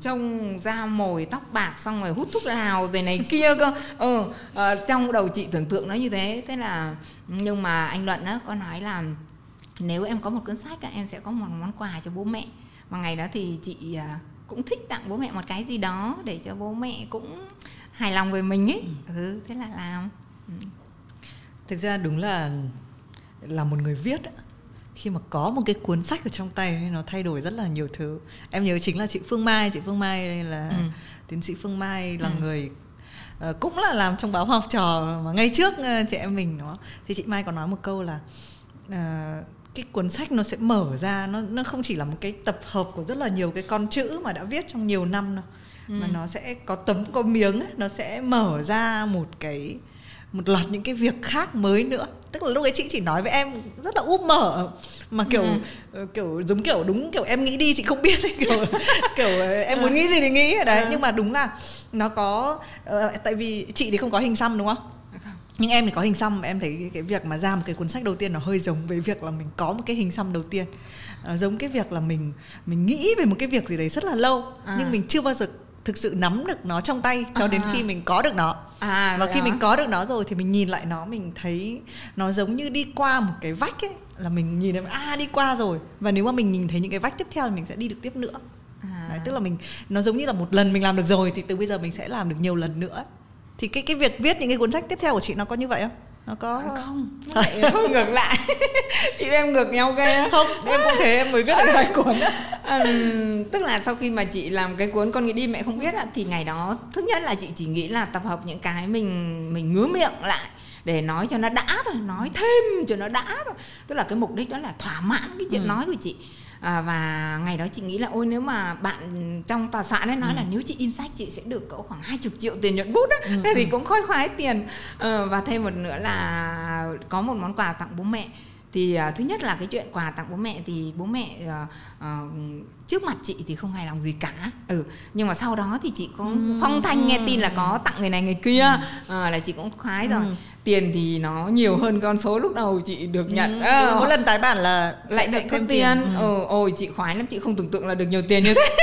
trông da mồi tóc bạc, xong rồi hút thuốc lào rồi này kia cơ. Trong đầu chị tưởng tượng nó như thế. Thế là nhưng mà anh Luận á có nói là nếu em có một cuốn sách em sẽ có một món quà cho bố mẹ. Mà ngày đó thì chị cũng thích tặng bố mẹ một cái gì đó để cho bố mẹ cũng hài lòng về mình ấy. Thế là làm. Thực ra đúng là một người viết khi mà có một cái cuốn sách ở trong tay nó thay đổi rất là nhiều thứ. Em nhớ chính là chị Phương Mai là tiến sĩ Phương Mai là người cũng là làm trong báo Hoa Học Trò mà ngay trước chị em mình đó. Thì chị Mai có nói một câu là cái cuốn sách nó sẽ mở ra, nó không chỉ là một cái tập hợp của rất là nhiều cái con chữ mà đã viết trong nhiều năm đâu, mà nó sẽ có tấm có miếng ấy, nó sẽ mở ra một loạt những cái việc khác mới nữa. Tức là lúc ấy chị chỉ nói với em rất là úp mở mà kiểu giống kiểu đúng kiểu em nghĩ đi chị không biết ấy, kiểu em muốn nghĩ gì thì nghĩ ở đấy. Nhưng mà đúng là nó có tại vì chị thì không có hình xăm đúng không? Nhưng em thì có hình xăm. Em thấy cái việc mà ra một cái cuốn sách đầu tiên nó hơi giống với việc là mình có một cái hình xăm đầu tiên. Giống cái việc là mình nghĩ về một cái việc gì đấy rất là lâu, nhưng mình chưa bao giờ thực sự nắm được nó trong tay cho đến khi mình có được nó. Và khi mình có được nó rồi thì mình nhìn lại nó, mình thấy nó giống như đi qua một cái vách ấy, là mình nhìn thấy đi qua rồi, và nếu mà mình nhìn thấy những cái vách tiếp theo thì mình sẽ đi được tiếp nữa. Đấy, tức là nó giống như là một lần mình làm được rồi thì từ bây giờ mình sẽ làm được nhiều lần nữa. Thì cái việc viết những cái cuốn sách tiếp theo của chị nó có như vậy không? Nó có không? Nó ngược lại. Chị em ngược nhau ghê. Không, em cũng thế, em mới viết được 2 cuốn. Tức là sau khi mà chị làm cái cuốn Con Nghĩ Đi Mẹ Không Biết thì ngày đó thứ nhất là chị chỉ nghĩ là tập hợp những cái mình ngứa miệng lại để nói cho nó đã thôi, nói thêm cho nó đã thôi. Tức là cái mục đích đó là thỏa mãn cái chuyện nói của chị. Và ngày đó chị nghĩ là ôi nếu mà bạn trong tòa soạn ấy nói là nếu chị in sách chị sẽ được cỡ khoảng 20 triệu tiền nhuận bút ấy, thì cũng khoái khoái tiền. Và thêm một nữa là có một món quà tặng bố mẹ. Thì thứ nhất là cái chuyện quà tặng bố mẹ thì bố mẹ trước mặt chị thì không hài lòng gì cả. Nhưng mà sau đó thì chị cũng phong thanh nghe tin là có tặng người này người kia, là chị cũng khoái rồi. Tiền thì nó nhiều hơn con số lúc đầu chị được nhận. Mỗi lần tái bản là lại được thêm tiền. Ôi chị khoái lắm, chị không tưởng tượng là được nhiều tiền như thế.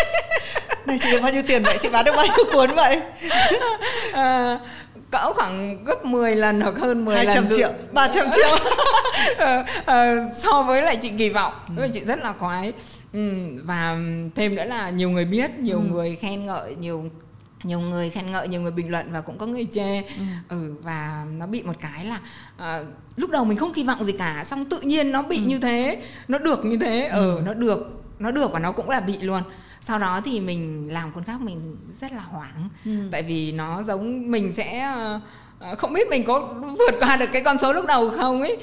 Này chị được bao nhiêu tiền vậy? Chị bán được bao nhiêu cuốn vậy? Cỡ khoảng gấp 10 lần hoặc hơn 10 200 lần. 200 triệu, 300 triệu. So với lại chị kỳ vọng. Chị rất là khoái. Và thêm nữa là nhiều người biết, nhiều người khen ngợi, nhiều người khen ngợi, nhiều người bình luận và cũng có người chê. Và nó bị một cái là lúc đầu mình không kỳ vọng gì cả, xong tự nhiên nó bị như thế, nó được như thế. Nó được và nó cũng là bị luôn. Sau đó thì mình làm cuốn khác mình rất là hoảng. Tại vì nó giống mình sẽ không biết mình có vượt qua được cái con số lúc đầu không ấy.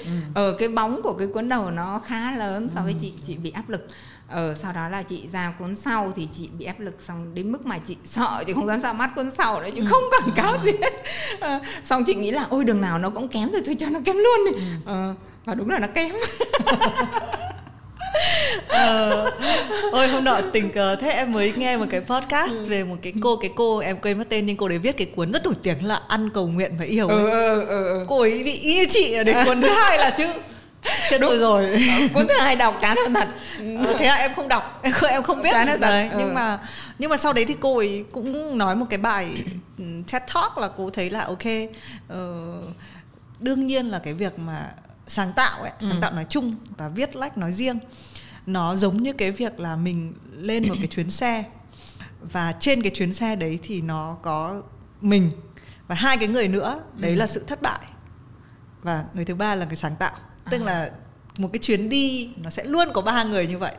Cái bóng của cái cuốn đầu nó khá lớn so với chị bị áp lực. Sau đó là chị ra cuốn sau thì chị bị áp lực xong đến mức mà chị sợ, chị không dám ra mắt cuốn sau nữa, chị không quảng cáo gì hết. Xong chị nghĩ là ôi đường nào nó cũng kém rồi, thôi cho nó kém luôn đi. Và đúng là nó kém. Ôi hôm nọ tình cờ thế em mới nghe một cái podcast về một cái cô em quên mất tên, nhưng cô đấy viết cái cuốn rất nổi tiếng là Ăn Cầu Nguyện Và Yêu ấy. Cô ấy bị y như chị đến cuốn thứ 2 là chứ chết rồi. Cuốn thứ 2 đọc chán hơn thật. Thế là em không đọc, em không biết đấy. Nhưng mà sau đấy thì cô ấy cũng nói một cái bài TED Talk là cô thấy là ok, đương nhiên là cái việc mà sáng tạo ấy, sáng tạo nói chung và viết lách nói riêng, nó giống như cái việc là mình lên một cái chuyến xe, và trên cái chuyến xe đấy thì nó có mình và 2 cái người nữa, đấy là sự thất bại, và người thứ 3 là người sáng tạo. Tức là một cái chuyến đi nó sẽ luôn có 3 người như vậy.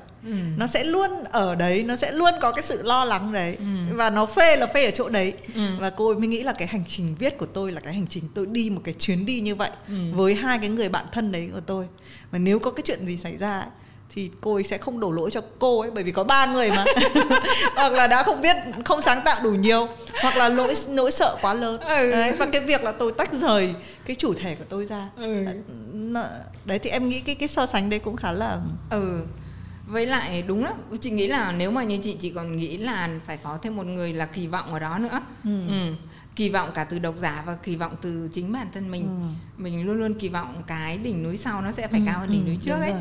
Nó sẽ luôn ở đấy, nó sẽ luôn có cái sự lo lắng đấy. Và nó phê là phê ở chỗ đấy. Và cô ấy mới nghĩ là cái hành trình viết của tôi là cái hành trình tôi đi một cái chuyến đi như vậy với 2 cái người bạn thân đấy của tôi. Và nếu có cái chuyện gì xảy ra ấy, thì cô ấy sẽ không đổ lỗi cho cô ấy, bởi vì có 3 người mà. Hoặc là đã không viết, không sáng tạo đủ nhiều, hoặc là nỗi sợ quá lớn. Đấy, và cái việc là tôi tách rời cái chủ thể của tôi ra. Đấy thì em nghĩ cái so sánh đấy cũng khá là với lại đúng lắm. Chị nghĩ là nếu mà như chị còn nghĩ là phải có thêm một người là kỳ vọng ở đó nữa. Kỳ vọng cả từ độc giả và kỳ vọng từ chính bản thân mình. Mình luôn luôn kỳ vọng cái đỉnh núi sau nó sẽ phải cao hơn đỉnh núi trước ấy.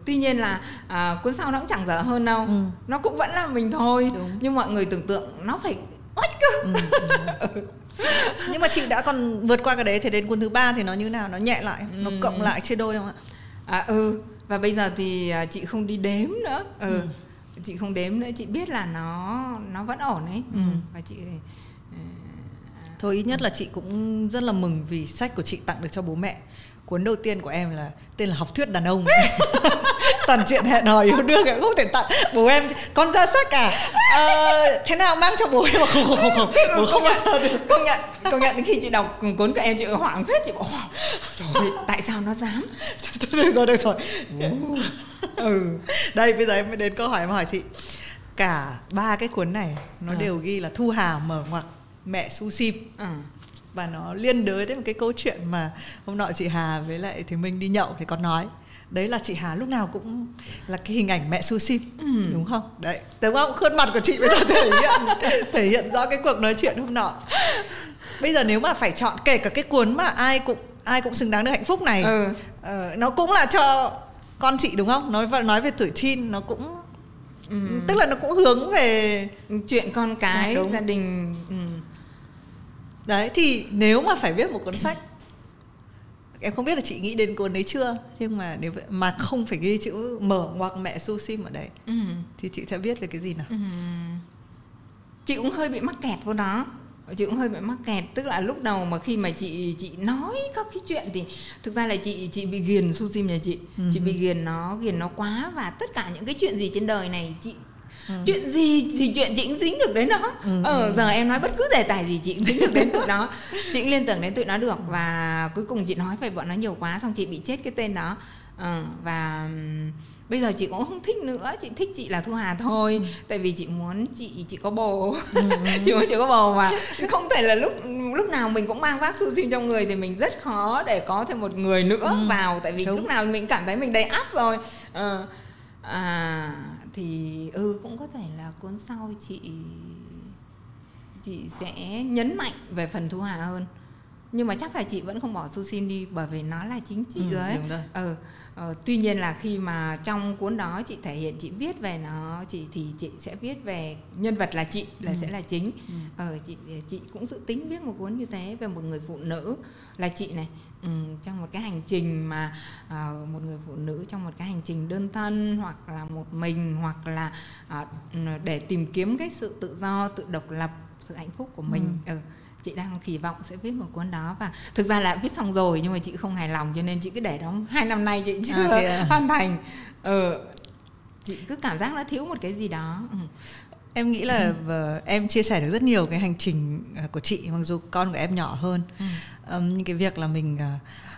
Tuy nhiên là cuốn sau nó cũng chẳng dở hơn đâu. Nó cũng vẫn là mình thôi. Nhưng mọi người tưởng tượng nó phải oách cơ. Nhưng mà chị đã còn vượt qua cái đấy thì đến cuốn thứ 3 thì nó như nào? Nó nhẹ lại, nó cộng lại chia đôi không ạ? Và bây giờ thì chị không đi đếm nữa. Chị không đếm nữa, chị biết là nó vẫn ổn ấy. Và chị thôi ít nhất là chị cũng rất là mừng vì sách của chị tặng được cho bố mẹ. Cuốn đầu tiên của em là tên là Học Thuyết Đàn Ông. Toàn chuyện hẹn hò yêu đương, em không thể tặng bố em con ra sách à? Thế nào mang cho bố em? Không, bố không bao giờ được. Công nhận khi chị đọc cuốn của em chị hoảng phết, chị bảo trời ơi, tại sao nó dám? Được rồi. Đây bây giờ em mới đến câu hỏi em hỏi chị. Cả 3 cái cuốn này nó đều ghi là Thu Hà mở ngoặc mẹ Su Sim. Và nó liên đới đến một cái câu chuyện mà hôm nọ chị Hà với lại Thùy Minh đi nhậu thì có nói. Đấy là chị Hà lúc nào cũng là cái hình ảnh mẹ Su Sim, đúng không? Đấy, đúng không? Khuôn mặt của chị bây giờ thể hiện rõ cái cuộc nói chuyện hôm nọ. Bây giờ nếu mà phải chọn, kể cả cái cuốn mà ai cũng xứng đáng được hạnh phúc này, nó cũng là cho con chị đúng không? Nói về tuổi teen, nó cũng Tức là nó cũng hướng về chuyện con cái, gia đình. Đấy, thì nếu mà phải viết một cuốn sách, em không biết là chị nghĩ đến cuốn đấy chưa, nhưng mà nếu mà không phải ghi chữ mở ngoặc mẹ Su Sim ở đấy, thì chị sẽ viết về cái gì nào? Chị cũng hơi bị mắc kẹt vô đó. Chị cũng hơi bị mắc kẹt, tức là lúc đầu mà khi mà chị nói các cái chuyện thì thực ra là chị bị ghiền Su Sim nhà chị. Chị bị ghiền nó quá, và tất cả những cái chuyện gì trên đời này chị chuyện gì thì chuyện chị cũng dính được đến nó. Giờ em nói bất cứ đề tài gì chị cũng dính được đến tụi nó, chị cũng liên tưởng đến tụi nó được, và cuối cùng chị nói về bọn nó nhiều quá, xong chị bị chết cái tên đó. Và bây giờ chị cũng không thích nữa, chị thích chị là Thu Hà thôi. Tại vì chị muốn chị có bồ. Chị muốn chị có bồ, mà không thể là lúc nào mình cũng mang vác Su Sim trong người, thì mình rất khó để có thêm một người nữa vào. Tại vì lúc nào mình cảm thấy mình đầy ắp rồi. Thì cũng có thể là cuốn sau chị sẽ nhấn mạnh về phần Thu Hà hơn. Nhưng mà chắc là chị vẫn không bỏ Su Sim đi, bởi vì nó là chính chị rồi ấy. Tuy nhiên là khi mà trong cuốn đó chị thể hiện, chị viết về nó, thì chị sẽ viết về nhân vật là chị, sẽ là chính. Chị cũng dự tính viết một cuốn như thế về một người phụ nữ là chị này, trong một cái hành trình mà một người phụ nữ trong một cái hành trình đơn thân, hoặc là một mình, hoặc là để tìm kiếm cái sự tự do, tự độc lập, sự hạnh phúc của mình. Chị đang kỳ vọng sẽ viết một cuốn đó, và thực ra là viết xong rồi nhưng mà chị không hài lòng, cho nên chị cứ để đó 2 năm nay chị chưa hoàn thành. Chị cứ cảm giác nó thiếu một cái gì đó. Em nghĩ là em chia sẻ được rất nhiều cái hành trình của chị, mặc dù con của em nhỏ hơn. Nhưng cái việc là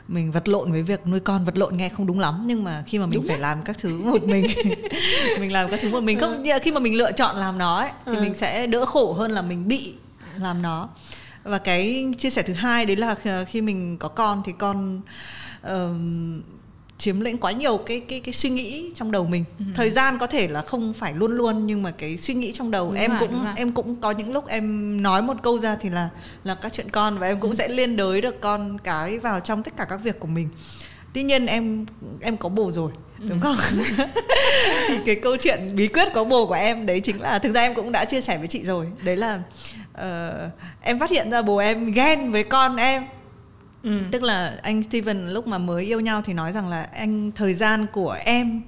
mình vật lộn với việc nuôi con, vật lộn nghe không đúng lắm, nhưng mà khi mà mình phải làm các thứ một mình mình làm các thứ một mình, không, khi mà mình lựa chọn làm nó ấy, thì mình sẽ đỡ khổ hơn là mình bị làm nó. Và cái chia sẻ thứ hai đấy là khi mình có con thì con chiếm lĩnh quá nhiều cái suy nghĩ trong đầu mình. Thời gian có thể là không phải luôn luôn, nhưng mà cái suy nghĩ trong đầu em cũng có những lúc em nói một câu ra thì là các chuyện con, và em cũng sẽ liên đới được con cái vào trong tất cả các việc của mình. Tuy nhiên em có bồ rồi, đúng không? Thì cái câu chuyện bí quyết có bồ của em đấy chính là, thực ra em cũng đã chia sẻ với chị rồi, đấy là em phát hiện ra bồ em ghen với con em. Tức là anh Steven lúc mà mới yêu nhau thì nói rằng là thời gian của em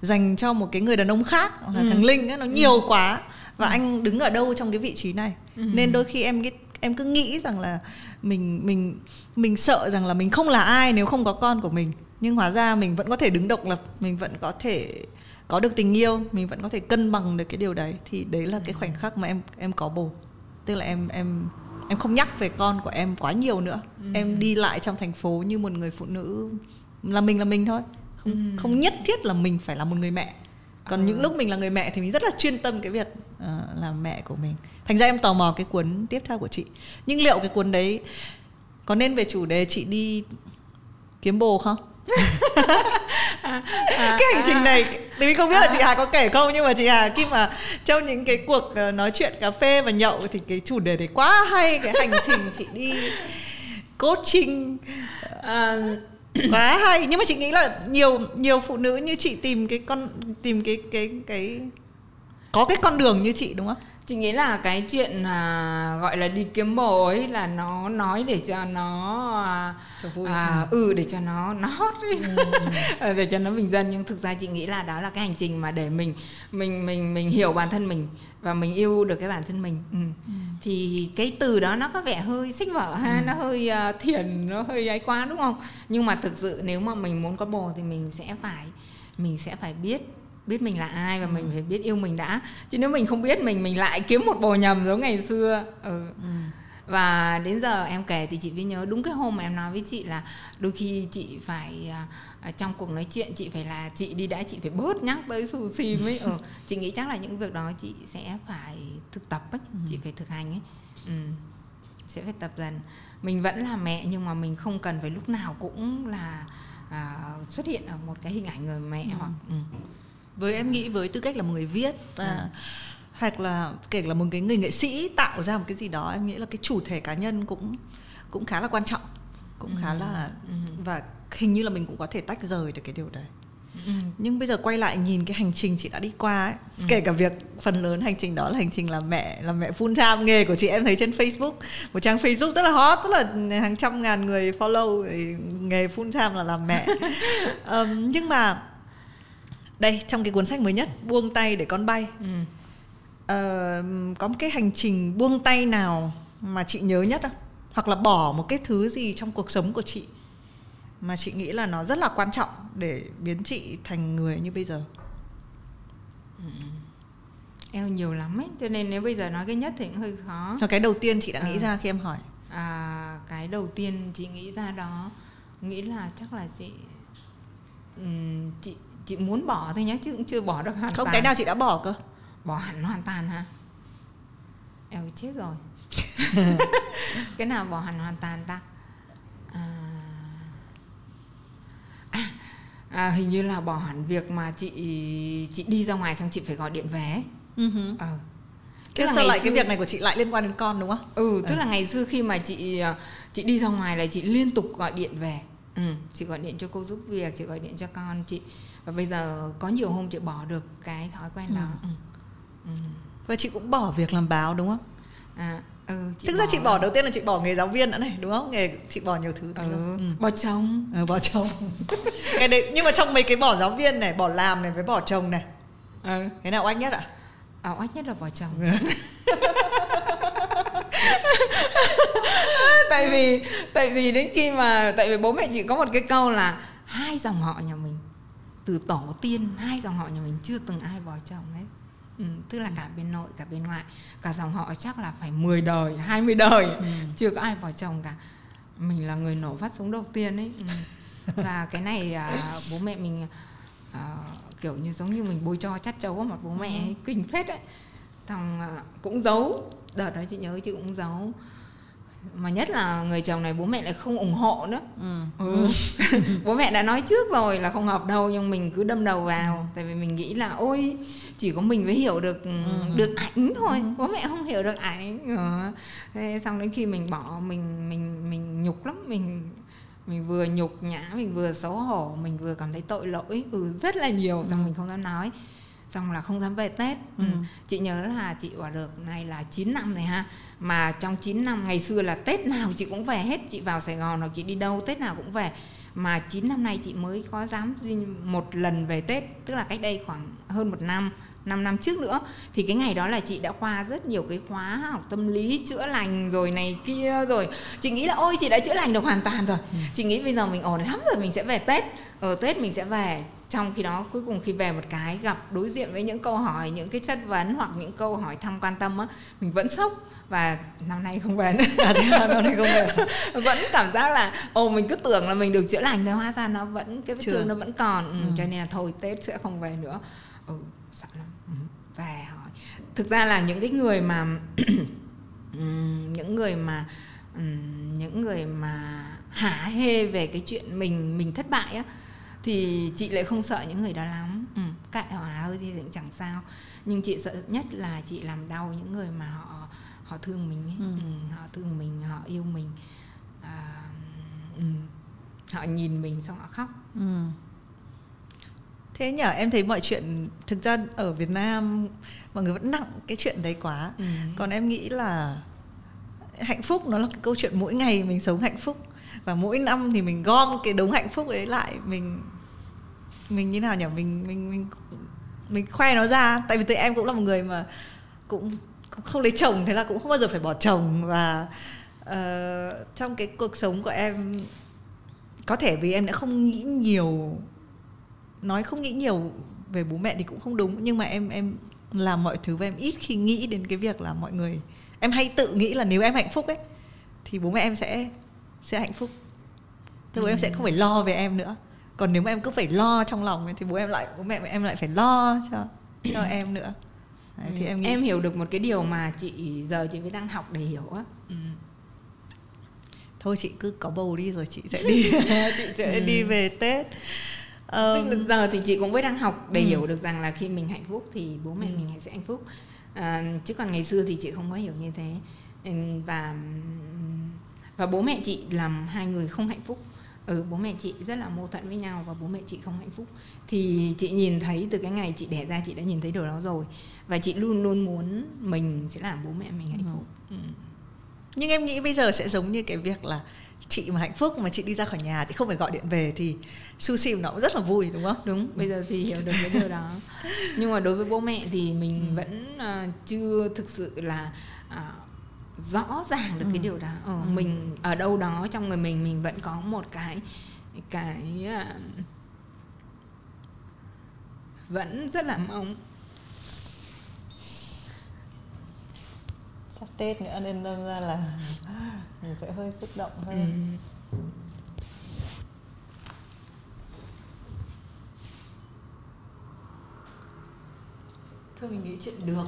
dành cho một cái người đàn ông khác, là thằng Linh ấy, nó nhiều quá, và anh đứng ở đâu trong cái vị trí này. Nên đôi khi em cứ nghĩ rằng là mình sợ rằng là mình không là ai nếu không có con của mình, nhưng hóa ra mình vẫn có thể đứng độc lập, mình vẫn có thể có được tình yêu, mình vẫn có thể cân bằng được cái điều đấy. Thì đấy là cái khoảnh khắc mà em có bồ. Tức là em không nhắc về con của em quá nhiều nữa. Em đi lại trong thành phố như một người phụ nữ là mình thôi, không nhất thiết là mình phải là một người mẹ. Còn những lúc mình là người mẹ thì mình rất là chuyên tâm cái việc làm mẹ của mình. Thành ra em tò mò cái cuốn tiếp theo của chị. Nhưng liệu cái cuốn đấy có nên về chủ đề chị đi kiếm bồ không? Cái hành trình này thì mình không biết là chị Hà có kể không, nhưng mà chị Hà khi mà trong những cái cuộc nói chuyện cà phê và nhậu thì cái chủ đề đấy quá hay. Cái hành trình chị đi coaching quá hay. Nhưng mà chị nghĩ là nhiều phụ nữ như chị tìm cái có cái con đường như chị, đúng không? Chị nghĩ là cái chuyện gọi là đi kiếm bồ ấy là nó nói để cho nó để cho nó hot ấy. Để cho nó bình dân, nhưng thực ra chị nghĩ là đó là cái hành trình mà để mình hiểu bản thân mình và mình yêu được cái bản thân mình. Thì cái từ đó nó có vẻ hơi sách vở ha, nó hơi thiền, nó hơi ấy quá, đúng không? Nhưng mà thực sự nếu mà mình muốn có bồ thì mình sẽ phải biết mình là ai, và mình phải biết yêu mình đã. Chứ nếu mình không biết mình lại kiếm một bồ nhầm giống ngày xưa. Và đến giờ em kể thì chị mới nhớ đúng cái hôm mà em nói với chị là đôi khi chị phải trong cuộc nói chuyện chị phải bớt nhắc tới Su Sim ấy. Chị nghĩ chắc là những việc đó chị sẽ phải thực tập ấy, chị phải thực hành ấy. Sẽ phải tập dần. Mình vẫn là mẹ, nhưng mà mình không cần phải lúc nào cũng là xuất hiện ở một cái hình ảnh người mẹ. Hoặc với em nghĩ với tư cách là một người viết hoặc là kể là một cái người nghệ sĩ tạo ra một cái gì đó, em nghĩ là cái chủ thể cá nhân cũng khá là quan trọng, cũng khá là và hình như là mình cũng có thể tách rời được cái điều đấy. Nhưng bây giờ quay lại nhìn cái hành trình chị đã đi qua ấy, kể cả việc phần lớn hành trình đó là hành trình làm mẹ full time. Nghề của chị em thấy trên Facebook, một trang Facebook rất là hot, rất là hàng trăm ngàn người follow, nghề full time là làm mẹ. Nhưng mà đây, trong cái cuốn sách mới nhất Buông tay để con bay, có một cái hành trình buông tay nào mà chị nhớ nhất không? Hoặc là bỏ một cái thứ gì trong cuộc sống của chị mà chị nghĩ là nó rất là quan trọng để biến chị thành người như bây giờ? Eo nhiều lắm ấy, cho nên nếu bây giờ nói cái nhất thì cũng hơi khó. Cái đầu tiên chị đã nghĩ ra khi em hỏi. Cái đầu tiên chị nghĩ ra đó, nghĩ là chắc là chị muốn bỏ thôi nhé, chứ cũng chưa bỏ được hoàn toàn. Không, cái nào chị đã bỏ cơ? Bỏ hẳn hoàn toàn hả? Eo chết rồi. Cái nào bỏ hẳn hoàn toàn ta? Hình như là bỏ hẳn việc mà chị đi ra ngoài xong chị phải gọi điện về. Thế là sao lại cái việc này của chị lại liên quan đến con đúng không? Tức là ngày xưa khi mà chị đi ra ngoài là chị liên tục gọi điện về. Chị gọi điện cho cô giúp việc, chị gọi điện cho con chị. Và bây giờ có nhiều hôm chị bỏ được cái thói quen đó. Và chị cũng bỏ việc làm báo đúng không? Thực ra chị bỏ đầu tiên là chị bỏ nghề giáo viên nữa này đúng không? Chị bỏ nhiều thứ. Bỏ chồng. Bỏ chồng. Cái đấy, nhưng mà trong mấy cái bỏ giáo viên này, bỏ làm này với bỏ chồng này, cái nào oách nhất ạ? Oách nhất là bỏ chồng. Tại vì đến khi mà tại vì bố mẹ chị có một cái câu là hai dòng họ nhà mình, từ tổ tiên hai dòng họ nhà mình chưa từng ai bỏ chồng hết. Tức là cả bên nội cả bên ngoại, cả dòng họ chắc là phải 10 đời 20 đời chưa có ai bỏ chồng cả. Mình là người nổ phát súng đầu tiên ấy. Và cái này bố mẹ mình kiểu như giống như mình bôi cho chát chấu vào mặt bố mẹ ấy, kinh phết ấy. Thằng cũng giấu, đợt đó chị nhớ chị cũng giấu. Mà nhất là người chồng này bố mẹ lại không ủng hộ nữa. Bố mẹ đã nói trước rồi là không hợp đâu, nhưng mình cứ đâm đầu vào. Tại vì mình nghĩ là ôi chỉ có mình mới hiểu được được ảnh thôi, bố mẹ không hiểu được ảnh. Thế xong đến khi mình bỏ, mình nhục lắm, mình vừa nhục nhã, mình vừa xấu hổ, mình vừa cảm thấy tội lỗi rất là nhiều. Xong mình không dám nói, xong là không dám về Tết. Chị nhớ là chị vào được này là 9 năm rồi ha. Mà trong 9 năm, ngày xưa là Tết nào chị cũng về hết. Chị vào Sài Gòn hoặc chị đi đâu Tết nào cũng về. Mà 9 năm nay chị mới có dám một lần về Tết. Tức là cách đây khoảng hơn 1 năm, 5 năm trước nữa. Thì cái ngày đó là chị đã qua rất nhiều cái khóa học tâm lý, chữa lành rồi này kia rồi. Chị nghĩ là ôi chị đã chữa lành được hoàn toàn rồi. Chị nghĩ bây giờ mình ổn lắm rồi, mình sẽ về Tết. Ở Tết mình sẽ về. Trong khi đó cuối cùng khi về một cái gặp đối diện với những câu hỏi, những cái chất vấn hoặc những câu hỏi thăm quan tâm á, mình vẫn sốc. Và năm nay không về nữa. Năm nay không về. Vẫn cảm giác là mình cứ tưởng là mình được chữa lành thôi, hóa ra nó vẫn, cái vết thương nó vẫn còn. Cho nên là thôi Tết sẽ không về nữa. Sợ lắm. Về hỏi. Thực ra là những cái người mà những người mà hả hê về cái chuyện mình thất bại á, thì chị lại không sợ những người đó lắm. Kệ hòa ơi thì cũng chẳng sao. Nhưng chị sợ nhất là chị làm đau những người mà họ thương mình ấy. Họ thương mình, họ yêu mình, họ nhìn mình xong họ khóc. Thế nhở, em thấy mọi chuyện thực ra ở Việt Nam mọi người vẫn nặng cái chuyện đấy quá. Còn em nghĩ là hạnh phúc nó là cái câu chuyện mỗi ngày mình sống hạnh phúc, và mỗi năm thì mình gom cái đống hạnh phúc đấy lại, mình như nào nhỉ, mình khoe nó ra. Tại vì tụi em cũng là một người mà cũng không lấy chồng, thế là cũng không bao giờ phải bỏ chồng. Và trong cái cuộc sống của em, có thể vì em đã không nghĩ nhiều, nói không nghĩ nhiều về bố mẹ thì cũng không đúng, nhưng mà em làm mọi thứ và em ít khi nghĩ đến cái việc là mọi người, em hay tự nghĩ là nếu em hạnh phúc ấy thì bố mẹ em sẽ hạnh phúc, thì bố em sẽ không phải lo về em nữa. Còn nếu mà em cứ phải lo trong lòng ấy, thì bố mẹ em lại phải lo cho em nữa. Đấy, thì em hiểu được một cái điều mà chị giờ chị mới đang học để hiểu á. Thôi chị cứ có bầu đi rồi chị sẽ đi chị sẽ đi về Tết. Tức là giờ thì chị cũng mới đang học để hiểu được rằng là khi mình hạnh phúc thì bố mẹ mình sẽ hạnh phúc. Chứ còn ngày xưa thì chị không có hiểu như thế. Và bố mẹ chị làm hai người không hạnh phúc. bố mẹ chị rất là mâu thuẫn với nhau và bố mẹ chị không hạnh phúc. Thì chị nhìn thấy từ cái ngày chị đẻ ra, chị đã nhìn thấy điều đó rồi. Và chị luôn luôn muốn mình sẽ làm bố mẹ mình hạnh phúc. Nhưng em nghĩ bây giờ sẽ giống như cái việc là chị mà hạnh phúc mà chị đi ra khỏi nhà, chị không phải gọi điện về thì su sim nó cũng rất là vui, đúng không? Đúng, bây giờ thì hiểu được cái điều đó. Nhưng mà đối với bố mẹ thì mình vẫn chưa thực sự là rõ ràng được cái điều đó. Mình ở đâu đó trong người mình vẫn có một cái vẫn rất là mong. Sắp Tết nữa nên đâm ra là mình sẽ hơi xúc động hơn. Thôi mình nghĩ chuyện được.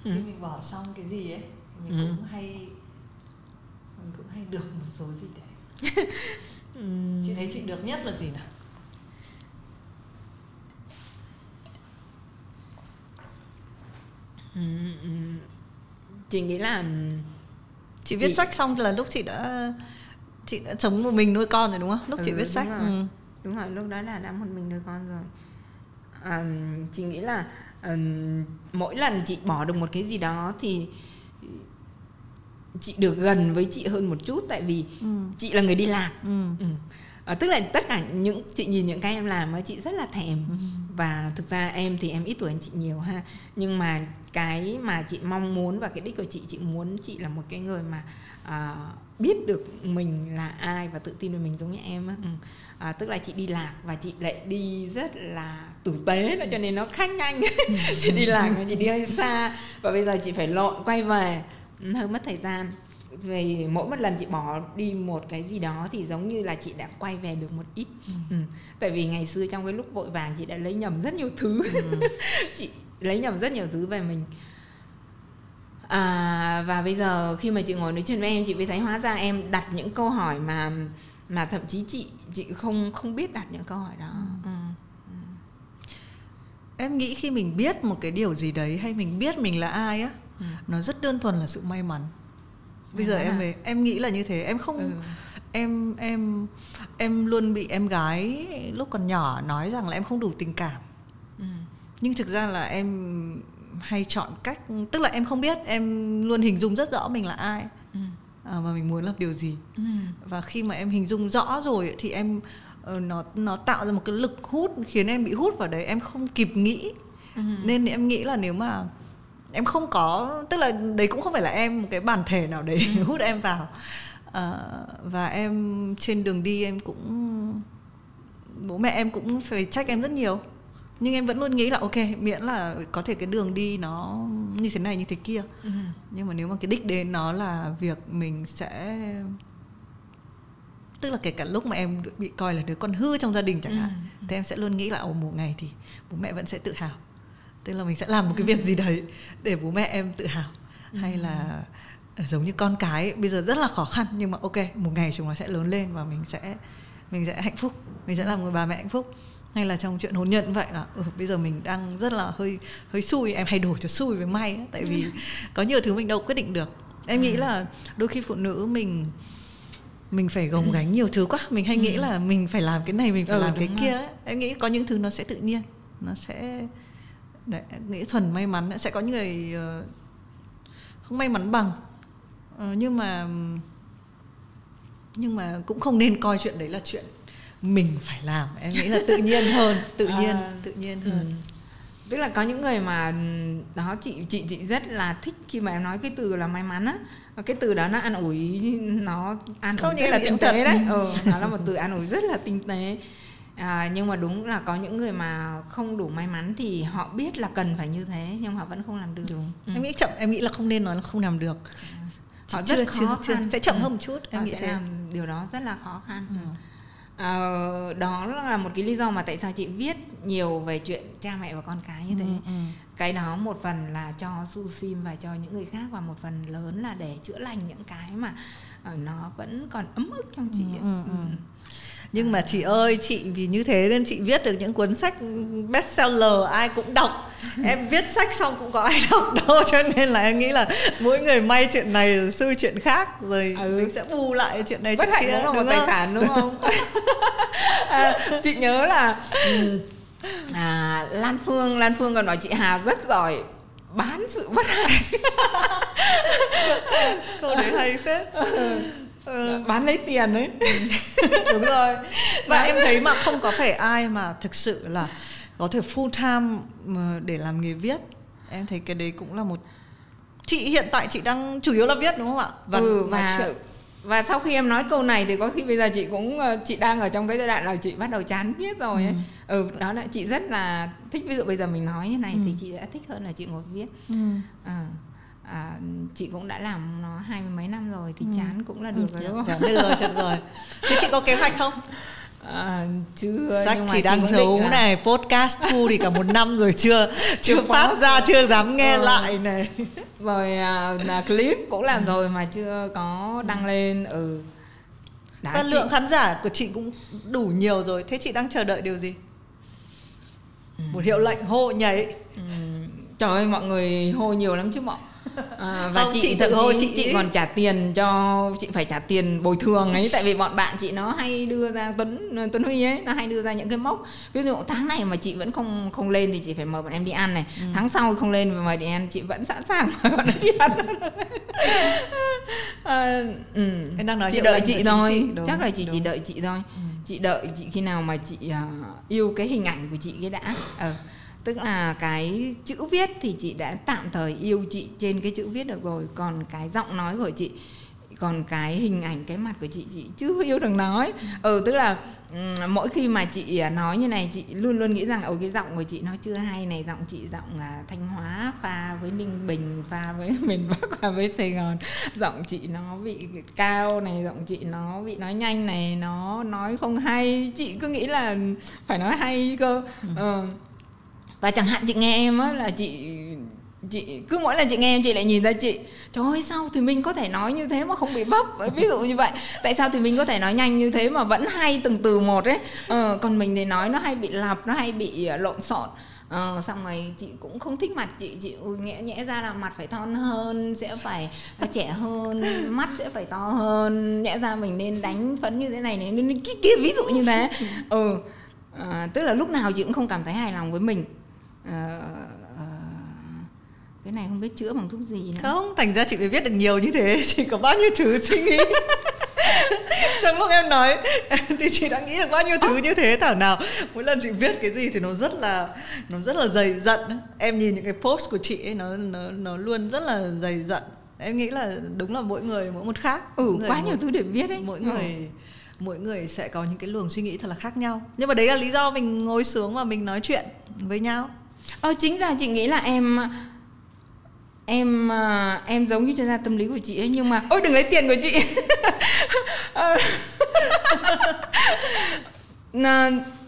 Khi mình bỏ xong cái gì ấy, mình cũng hay được một số gì đấy. Chị thấy chị được nhất là gì nào? Chị nghĩ là chị viết sách xong là lúc chị đã sống một mình nuôi con rồi, đúng không? Lúc chị viết sách. Đúng rồi, lúc đó là đã một mình nuôi con rồi. Chị nghĩ là mỗi lần chị bỏ được một cái gì đó thì chị được gần với chị hơn một chút. Tại vì chị là người đi lạc. Tức là tất cả chị nhìn những cái em làm chị rất là thèm. Và thực ra em thì em ít tuổi hơn chị nhiều ha. Nhưng mà cái mà chị mong muốn và cái đích của chị muốn chị là một cái người mà biết được mình là ai và tự tin về mình giống như em á. Tức là chị đi lạc và chị lại đi rất là tử tế đó, cho nên nó khác nhanh. Chị đi lạc, chị đi hơi xa và bây giờ chị phải lộn quay về, hơi mất thời gian. Vì mỗi một lần chị bỏ đi một cái gì đó thì giống như là chị đã quay về được một ít. Tại vì ngày xưa trong cái lúc vội vàng chị đã lấy nhầm rất nhiều thứ. Chị lấy nhầm rất nhiều thứ về mình. Và bây giờ khi mà chị ngồi nói chuyện với em, chị mới thấy hóa ra em đặt những câu hỏi mà thậm chí chị không biết đặt những câu hỏi đó. Em nghĩ khi mình biết một cái điều gì đấy hay mình biết mình là ai á, nó rất đơn thuần là sự may mắn. Bây giờ em nghĩ là như thế. Em không em luôn bị em gái lúc còn nhỏ nói rằng là em không đủ tình cảm. Nhưng thực ra là em hay chọn cách, tức là em không biết, em luôn hình dung rất rõ mình là ai và mình muốn làm điều gì. Và khi mà em hình dung rõ rồi thì em nó tạo ra một cái lực hút khiến em bị hút vào đấy, em không kịp nghĩ. Nên em nghĩ là nếu mà em không có, tức là đấy cũng không phải là em một cái bản thể nào đấy hút em vào. Và em trên đường đi em cũng, bố mẹ em cũng phải trách em rất nhiều, nhưng em vẫn luôn nghĩ là ok, miễn là có thể cái đường đi nó như thế này như thế kia. Nhưng mà nếu mà cái đích đến nó là việc mình sẽ, tức là kể cả lúc mà em bị coi là đứa con hư trong gia đình chẳng hạn, thì em sẽ luôn nghĩ là một ngày thì bố mẹ vẫn sẽ tự hào. Tức là mình sẽ làm một cái việc gì đấy để bố mẹ em tự hào. Hay là giống như con cái bây giờ rất là khó khăn, nhưng mà ok, một ngày chúng nó sẽ lớn lên và mình sẽ hạnh phúc, mình sẽ làm người bà mẹ hạnh phúc. Hay là trong chuyện hôn nhân vậy là bây giờ mình đang rất là hơi xui, em hay đổ cho xui với may ấy, tại vì có nhiều thứ mình đâu quyết định được. Em nghĩ là đôi khi phụ nữ mình phải gồng gánh nhiều thứ quá, mình hay nghĩ là mình phải làm cái này, mình phải làm cái kia ấy. Em nghĩ có những thứ nó sẽ tự nhiên, nó sẽ nghĩ thuần may mắn. Sẽ có những người không may mắn bằng, nhưng mà cũng không nên coi chuyện đấy là chuyện mình phải làm. Em nghĩ là tự nhiên hơn, tự nhiên hơn. Tức là có những người mà đó, chị rất là thích khi mà em nói cái từ là may mắn á. Cái từ đó nó an ủi, rất là tinh tế đấy. Nó là một từ an ủi rất là tinh tế. Nhưng mà đúng là có những người mà không đủ may mắn thì họ biết là cần phải như thế nhưng họ vẫn không làm được. Em nghĩ là không nên nói là không làm được. Họ rất khó khăn, sẽ chậm hơn một chút. Em nghĩ sẽ làm điều đó rất là khó khăn. Đó là một cái lý do mà tại sao chị viết nhiều về chuyện cha mẹ và con cái như thế. Cái đó một phần là cho Su Sim và cho những người khác, và một phần lớn là để chữa lành những cái mà nó vẫn còn ấm ức trong chị. Nhưng mà chị ơi, chị vì như thế nên chị viết được những cuốn sách bestseller ai cũng đọc. Em viết sách xong cũng có ai đọc đâu, cho nên là em nghĩ là mỗi người may chuyện này rồi xui chuyện khác, rồi mình sẽ bù lại chuyện này bất chuyện hạnh kia. cũng là một tài sản đúng không? Chị nhớ là Lan Phương còn bảo chị Hà rất giỏi bán sự bất hạnh. Câu đấy hay phết. Bán lấy tiền đấy. Đúng rồi. Và em thấy mà không có phải ai mà thực sự là có thể full time để làm nghề viết. Em thấy cái đấy cũng là một... Chị hiện tại chị đang chủ yếu là viết đúng không ạ? Và sau khi em nói câu này thì có khi bây giờ chị đang ở trong cái giai đoạn là chị bắt đầu chán viết rồi ấy. Đó là chị rất là thích, ví dụ bây giờ mình nói như này thì chị đã thích hơn là chị ngồi viết. Chị cũng đã làm nó 20 mấy năm rồi thì chán cũng là được rồi đúng không? Được rồi. Thế chị có kế hoạch không? Chưa. Sách thì đang giấu là... này, podcast thu thì cả một năm rồi chưa phát ra, chưa dám nghe lại này. Rồi clip cũng làm rồi mà chưa có đăng lên. Và lượng khán giả của chị cũng đủ nhiều rồi. Thế chị đang chờ đợi điều gì? Một hiệu lệnh hô nhảy. Trời ơi, mọi người hô nhiều lắm chứ bọn. Và chị thậm chí chị còn trả tiền cho, chị phải trả tiền bồi thường ấy, tại vì bọn bạn chị nó hay đưa ra, Tuấn Huy ấy, nó hay đưa ra những cái mốc, ví dụ tháng này mà chị vẫn không lên thì chị phải mời bọn em đi ăn này, tháng sau không lên và mời đi ăn, chị vẫn sẵn sàng mời bọn em đi ăn. Em đang nói chị đợi chị thôi, chắc là chị chỉ đợi chị thôi. Chị đợi chị khi nào mà chị yêu cái hình ảnh của chị cái đã. Tức là cái chữ viết thì chị đã tạm thời yêu chị trên cái chữ viết được rồi, còn cái giọng nói của chị, còn cái hình ảnh, cái mặt của chị chưa yêu được nói. Tức là mỗi khi mà chị nói như này, chị luôn luôn nghĩ rằng cái giọng của chị nó chưa hay này, giọng chị giọng Thanh Hóa pha với Ninh Bình, pha với miền Bắc, pha với Sài Gòn, giọng chị nó bị cao này, giọng chị nó bị nói nhanh này, nó nói không hay, chị cứ nghĩ là phải nói hay cơ. Và chẳng hạn chị nghe em á, là chị cứ mỗi lần chị nghe em, chị lại nhìn ra chị, trời ơi sao thì mình có thể nói như thế mà không bị bấp, ví dụ như vậy. Tại sao thì mình có thể nói nhanh như thế mà vẫn hay từng từ một ấy, còn mình thì nói nó hay bị lặp, nó hay bị lộn xộn. Xong rồi chị cũng không thích mặt chị nhẽ ra là mặt phải thon hơn, sẽ phải trẻ hơn, mắt sẽ phải to hơn, nhẽ ra mình nên đánh phấn như thế này nên kia, ví dụ như thế. Tức là lúc nào chị cũng không cảm thấy hài lòng với mình. Cái này không biết chữa bằng thuốc gì nữa. Không, thành ra chị phải viết được nhiều như thế. Chị có bao nhiêu thứ suy nghĩ. Trong lúc em nói thì chị đã nghĩ được bao nhiêu thứ như thế. Thảo nào mỗi lần chị viết cái gì thì nó rất là dày dặn. Em nhìn những cái post của chị ấy, nó luôn rất là dày dặn. Em nghĩ là đúng là mỗi người mỗi một khác. Quá nhiều thứ để viết ấy. Mỗi người sẽ có những cái luồng suy nghĩ thật là khác nhau. Nhưng mà đấy là lý do mình ngồi xuống và mình nói chuyện với nhau. Chính ra chị nghĩ là em giống như chuyên gia tâm lý của chị ấy, nhưng mà đừng lấy tiền của chị.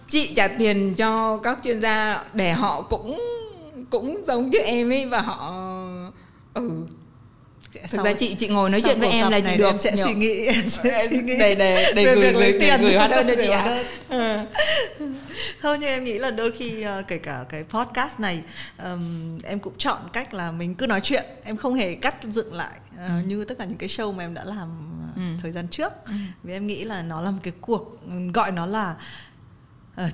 Chị trả tiền cho các chuyên gia để họ cũng giống như em ấy, và họ thực ra chị ngồi nói chuyện với em là chị được em sẽ suy nghĩ để gửi hóa đơn cho chị ạ. Thôi, nhưng em nghĩ là đôi khi kể cả cái podcast này em cũng chọn cách là mình cứ nói chuyện, em không hề cắt dựng lại như tất cả những cái show mà em đã làm thời gian trước. Vì em nghĩ là nó là một cái cuộc, gọi nó là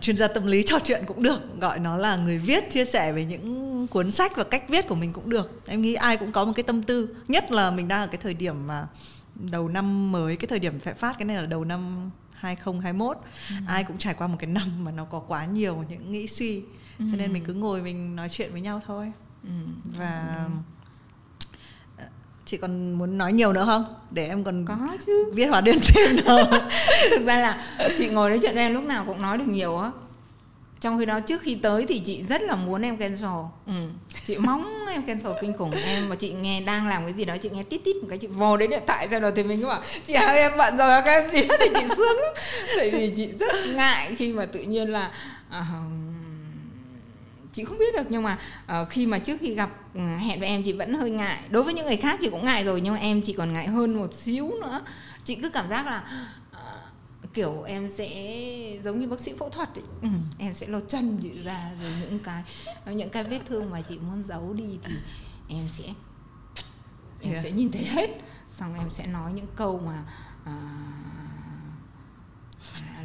chuyên gia tâm lý trò chuyện cũng được, gọi nó là người viết chia sẻ về những cuốn sách và cách viết của mình cũng được. Em nghĩ ai cũng có một cái tâm tư, nhất là mình đang ở cái thời điểm mà đầu năm mới, cái thời điểm phải phát cái này là đầu năm 2021. Ai cũng trải qua một cái năm mà nó có quá nhiều những nghĩ suy, cho nên mình cứ ngồi mình nói chuyện với nhau thôi. Và chị còn muốn nói nhiều nữa không? Để em còn có chứ, viết hóa đơn thêm đâu. Thực ra là chị ngồi nói chuyện với em lúc nào cũng nói được nhiều á. Trong khi đó trước khi tới thì chị rất là muốn em cancel. Chị mong em cancel kinh khủng. Em mà chị nghe đang làm cái gì đó, chị nghe tít tít một cái, chị vồ đến điện thoại xem rồi thì mình cứ bảo chị ơi em bận rồi cái gì đó, thì chị sướng lắm. Tại vì chị rất ngại khi mà tự nhiên là chị không biết được, nhưng mà khi mà trước khi gặp hẹn với em chị vẫn hơi ngại. Đối với những người khác chị cũng ngại rồi, nhưng mà em chị còn ngại hơn một xíu nữa. Chị cứ cảm giác là kiểu em sẽ giống như bác sĩ phẫu thuật ấy. Em sẽ lột chân chị ra, rồi những cái vết thương mà chị muốn giấu đi thì em sẽ nhìn thấy hết, xong em sẽ nói những câu mà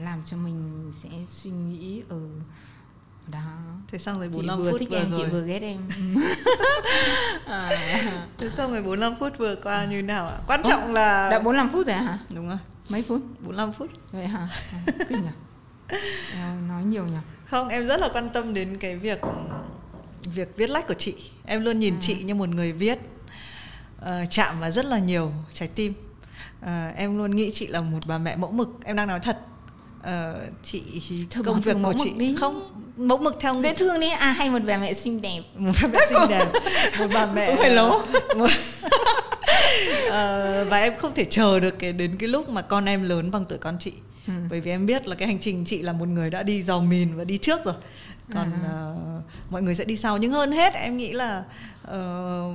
làm cho mình sẽ suy nghĩ đó. Thế xong rồi 45 chị vừa phút thích vừa em, rồi. chị vừa ghét em. Thế xong rồi 45 phút vừa qua như nào ạ? Quan trọng là đã 45 phút rồi hả? Đúng rồi. Mấy phút? 45 phút. Vậy hả? Kinh nhỉ? Em nói nhiều nhỉ? Không, em rất là quan tâm đến cái việc viết lách của chị. Em luôn nhìn chị như một người viết chạm vào rất là nhiều trái tim. Em luôn nghĩ chị là một bà mẹ mẫu mực. Em đang nói thật. Chị công việc của chị đi. Không, mẫu mực theo dễ thương đi. Hay một bà mẹ xinh đẹp. Một bà mẹ xinh đẹp. Một bà mẹ cũng phải lố. Và em không thể chờ được đến cái lúc mà con em lớn bằng tuổi con chị. Bởi vì em biết là cái hành trình chị là một người đã đi dò mìn và đi trước rồi. Còn mọi người sẽ đi sau. Nhưng hơn hết em nghĩ là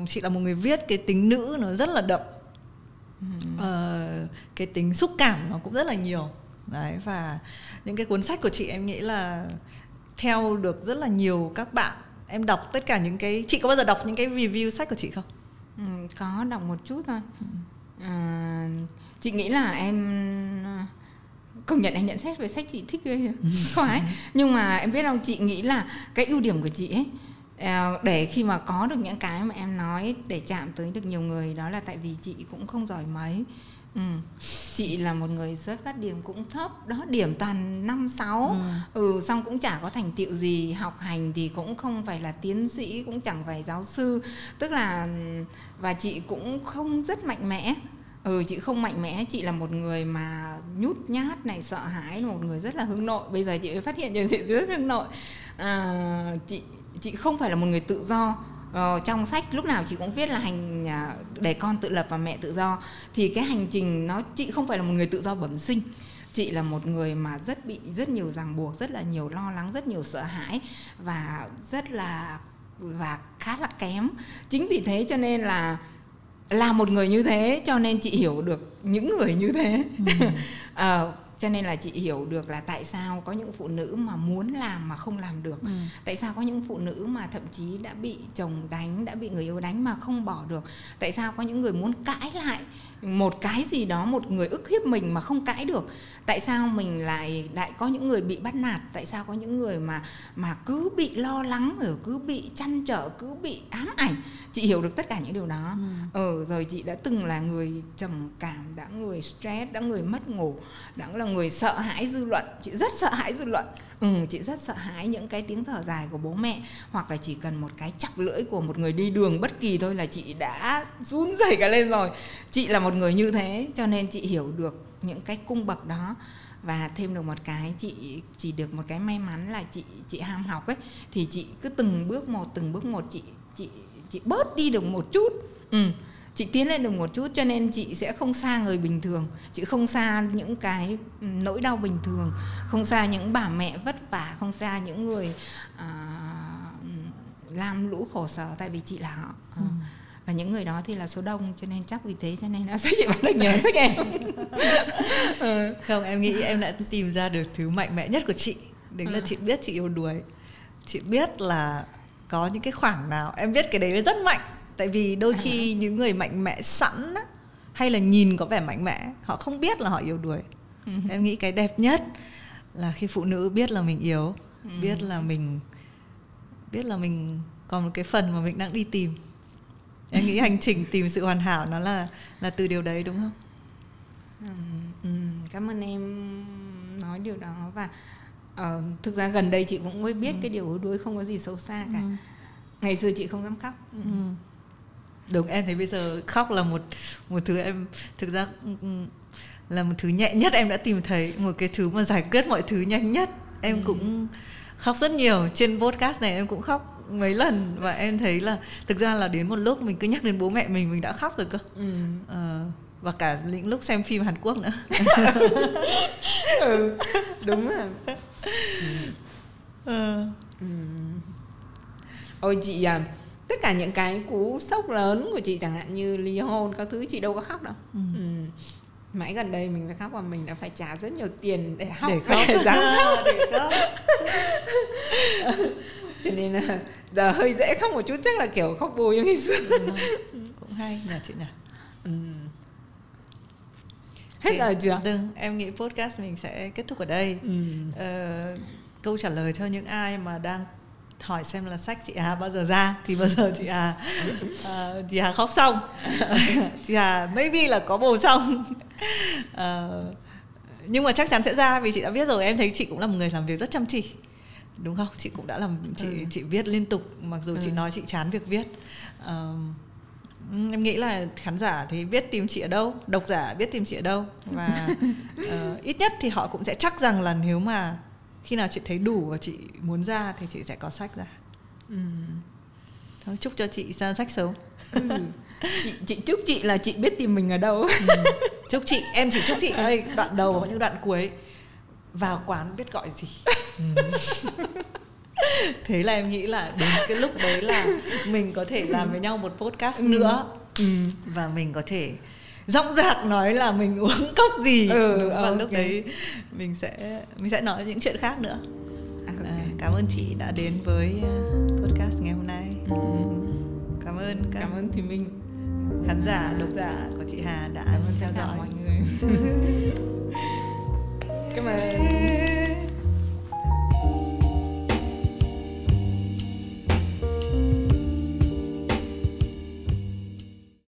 chị là một người viết cái tính nữ nó rất là đậm. Cái tính xúc cảm nó cũng rất là nhiều. Đấy, và những cái cuốn sách của chị em nghĩ là theo được rất là nhiều các bạn. Em đọc tất cả những cái... Chị có bao giờ đọc những cái review sách của chị không? Có đọc một chút thôi. Chị nghĩ là em công nhận em nhận xét về sách chị thích ghê. Không phải. Nhưng mà em biết không, chị nghĩ là cái ưu điểm của chị ấy, để khi mà có được những cái mà em nói để chạm tới được nhiều người, đó là tại vì chị cũng không giỏi mấy. Chị là một người xuất phát điểm cũng thấp đó, điểm toàn 5-6. Xong cũng chả có thành tựu gì, học hành thì cũng không phải là tiến sĩ, cũng chẳng phải giáo sư, tức là, và chị cũng không rất mạnh mẽ. Chị không mạnh mẽ, chị là một người mà nhút nhát này, sợ hãi, một người rất là hướng nội. Bây giờ chị mới phát hiện chị rất hướng nội. Chị không phải là một người tự do. Trong sách lúc nào chị cũng viết là để con tự lập và mẹ tự do. Thì cái hành trình chị không phải là một người tự do bẩm sinh. Chị là một người mà bị rất nhiều ràng buộc, rất là nhiều lo lắng, rất nhiều sợ hãi, và khá là kém. Chính vì thế cho nên là một người như thế, cho nên chị hiểu được những người như thế. Cho nên là chị hiểu được là tại sao có những phụ nữ mà muốn làm mà không làm được. Tại sao có những phụ nữ mà thậm chí đã bị chồng đánh, đã bị người yêu đánh mà không bỏ được. Tại sao có những người muốn cãi lại một cái gì đó, một người ức hiếp mình mà không cãi được. Tại sao mình lại có những người bị bắt nạt. Tại sao có những người mà cứ bị lo lắng, rồi cứ bị trăn trở, cứ bị ám ảnh. Chị hiểu được tất cả những điều đó. Rồi chị đã từng là người trầm cảm, đã người stress, đã người mất ngủ, đã là người sợ hãi dư luận. Chị rất sợ hãi dư luận. Chị rất sợ hãi những cái tiếng thở dài của bố mẹ, hoặc là chỉ cần một cái chặt lưỡi của một người đi đường bất kỳ thôi là chị đã run rẩy cả lên rồi. Chị là một người như thế, cho nên chị hiểu được những cái cung bậc đó. Và thêm được một cái, chị chỉ được một cái may mắn là chị ham học ấy, thì chị cứ từng bước một chị bớt đi được một chút. Chị tiến lên được một chút, cho nên chị sẽ không xa người bình thường. Chị không xa những cái nỗi đau bình thường, không xa những bà mẹ vất vả, không xa những người lam lũ khổ sở, tại vì chị là họ. Và những người đó thì là số đông, cho nên chắc vì thế cho nên là sách chị bán được nhiều sách em. Không, em nghĩ em đã tìm ra được thứ mạnh mẽ nhất của chị. Đấy là chị biết chị yếu đuối. Chị biết là có những cái khoảng nào. Em biết cái đấy rất mạnh. Tại vì đôi khi những người mạnh mẽ sẵn á, hay là nhìn có vẻ mạnh mẽ, họ không biết là họ yếu đuối. Em nghĩ cái đẹp nhất là khi phụ nữ biết là mình yếu, biết là mình còn một cái phần mà mình đang đi tìm. Em nghĩ hành trình tìm sự hoàn hảo nó là từ điều đấy, đúng không? Cảm ơn em nói điều đó. Và thực ra gần đây chị cũng mới biết cái điều yếu đuối không có gì xấu xa cả. Ngày xưa chị không dám khóc. Đúng, em thấy bây giờ khóc là một thứ em thực ra là một thứ nhẹ nhất em đã tìm thấy, một cái thứ mà giải quyết mọi thứ nhanh nhất. Em cũng khóc rất nhiều. Trên podcast này em cũng khóc mấy lần, và em thấy là thực ra là đến một lúc mình cứ nhắc đến bố mẹ mình đã khóc rồi cơ. Và cả những lúc xem phim Hàn Quốc nữa. Đúng rồi. Ôi chị tất cả những cái cú sốc lớn của chị, chẳng hạn như ly hôn các thứ, chị đâu có khóc đâu. Mãi gần đây mình phải khóc và mình đã phải trả rất nhiều tiền để học, để khóc. Để khóc. Cho nên là giờ hơi dễ khóc một chút, chắc là kiểu khóc bù như ngày xưa. Cũng hay nhỉ chị nhỉ. Hết giờ chưa? Đừng, em nghĩ podcast mình sẽ kết thúc ở đây. Câu trả lời cho những ai mà đang hỏi xem là sách chị Hà bao giờ ra, thì bao giờ chị Hà khóc xong. Chị Hà maybe là có bồ xong. Nhưng mà chắc chắn sẽ ra, vì chị đã viết rồi. Em thấy chị cũng là một người làm việc rất chăm chỉ, đúng không? Chị cũng đã làm, chị viết liên tục, mặc dù chị nói chị chán việc viết. Em nghĩ là khán giả thì biết tìm chị ở đâu, độc giả biết tìm chị ở đâu, và ít nhất thì họ cũng sẽ chắc rằng là nếu mà khi nào chị thấy đủ và chị muốn ra thì chị sẽ có sách ra. Thôi, chúc cho chị ra sách sớm. Chị chúc chị là chị biết tìm mình ở đâu. Chúc chị, em chỉ chúc chị đây, đoạn đầu và những đoạn cuối vào quán biết gọi gì. Thế là em nghĩ là đến cái lúc đấy là mình có thể làm với nhau một podcast nữa. Và mình có thể dõng dạc nói là mình uống cốc gì. Và lúc đấy mình sẽ nói những chuyện khác nữa. Cảm ơn chị đã đến với podcast ngày hôm nay. Cảm ơn Thì mình khán giả, độc giả của chị Hà đã theo dõi mọi người.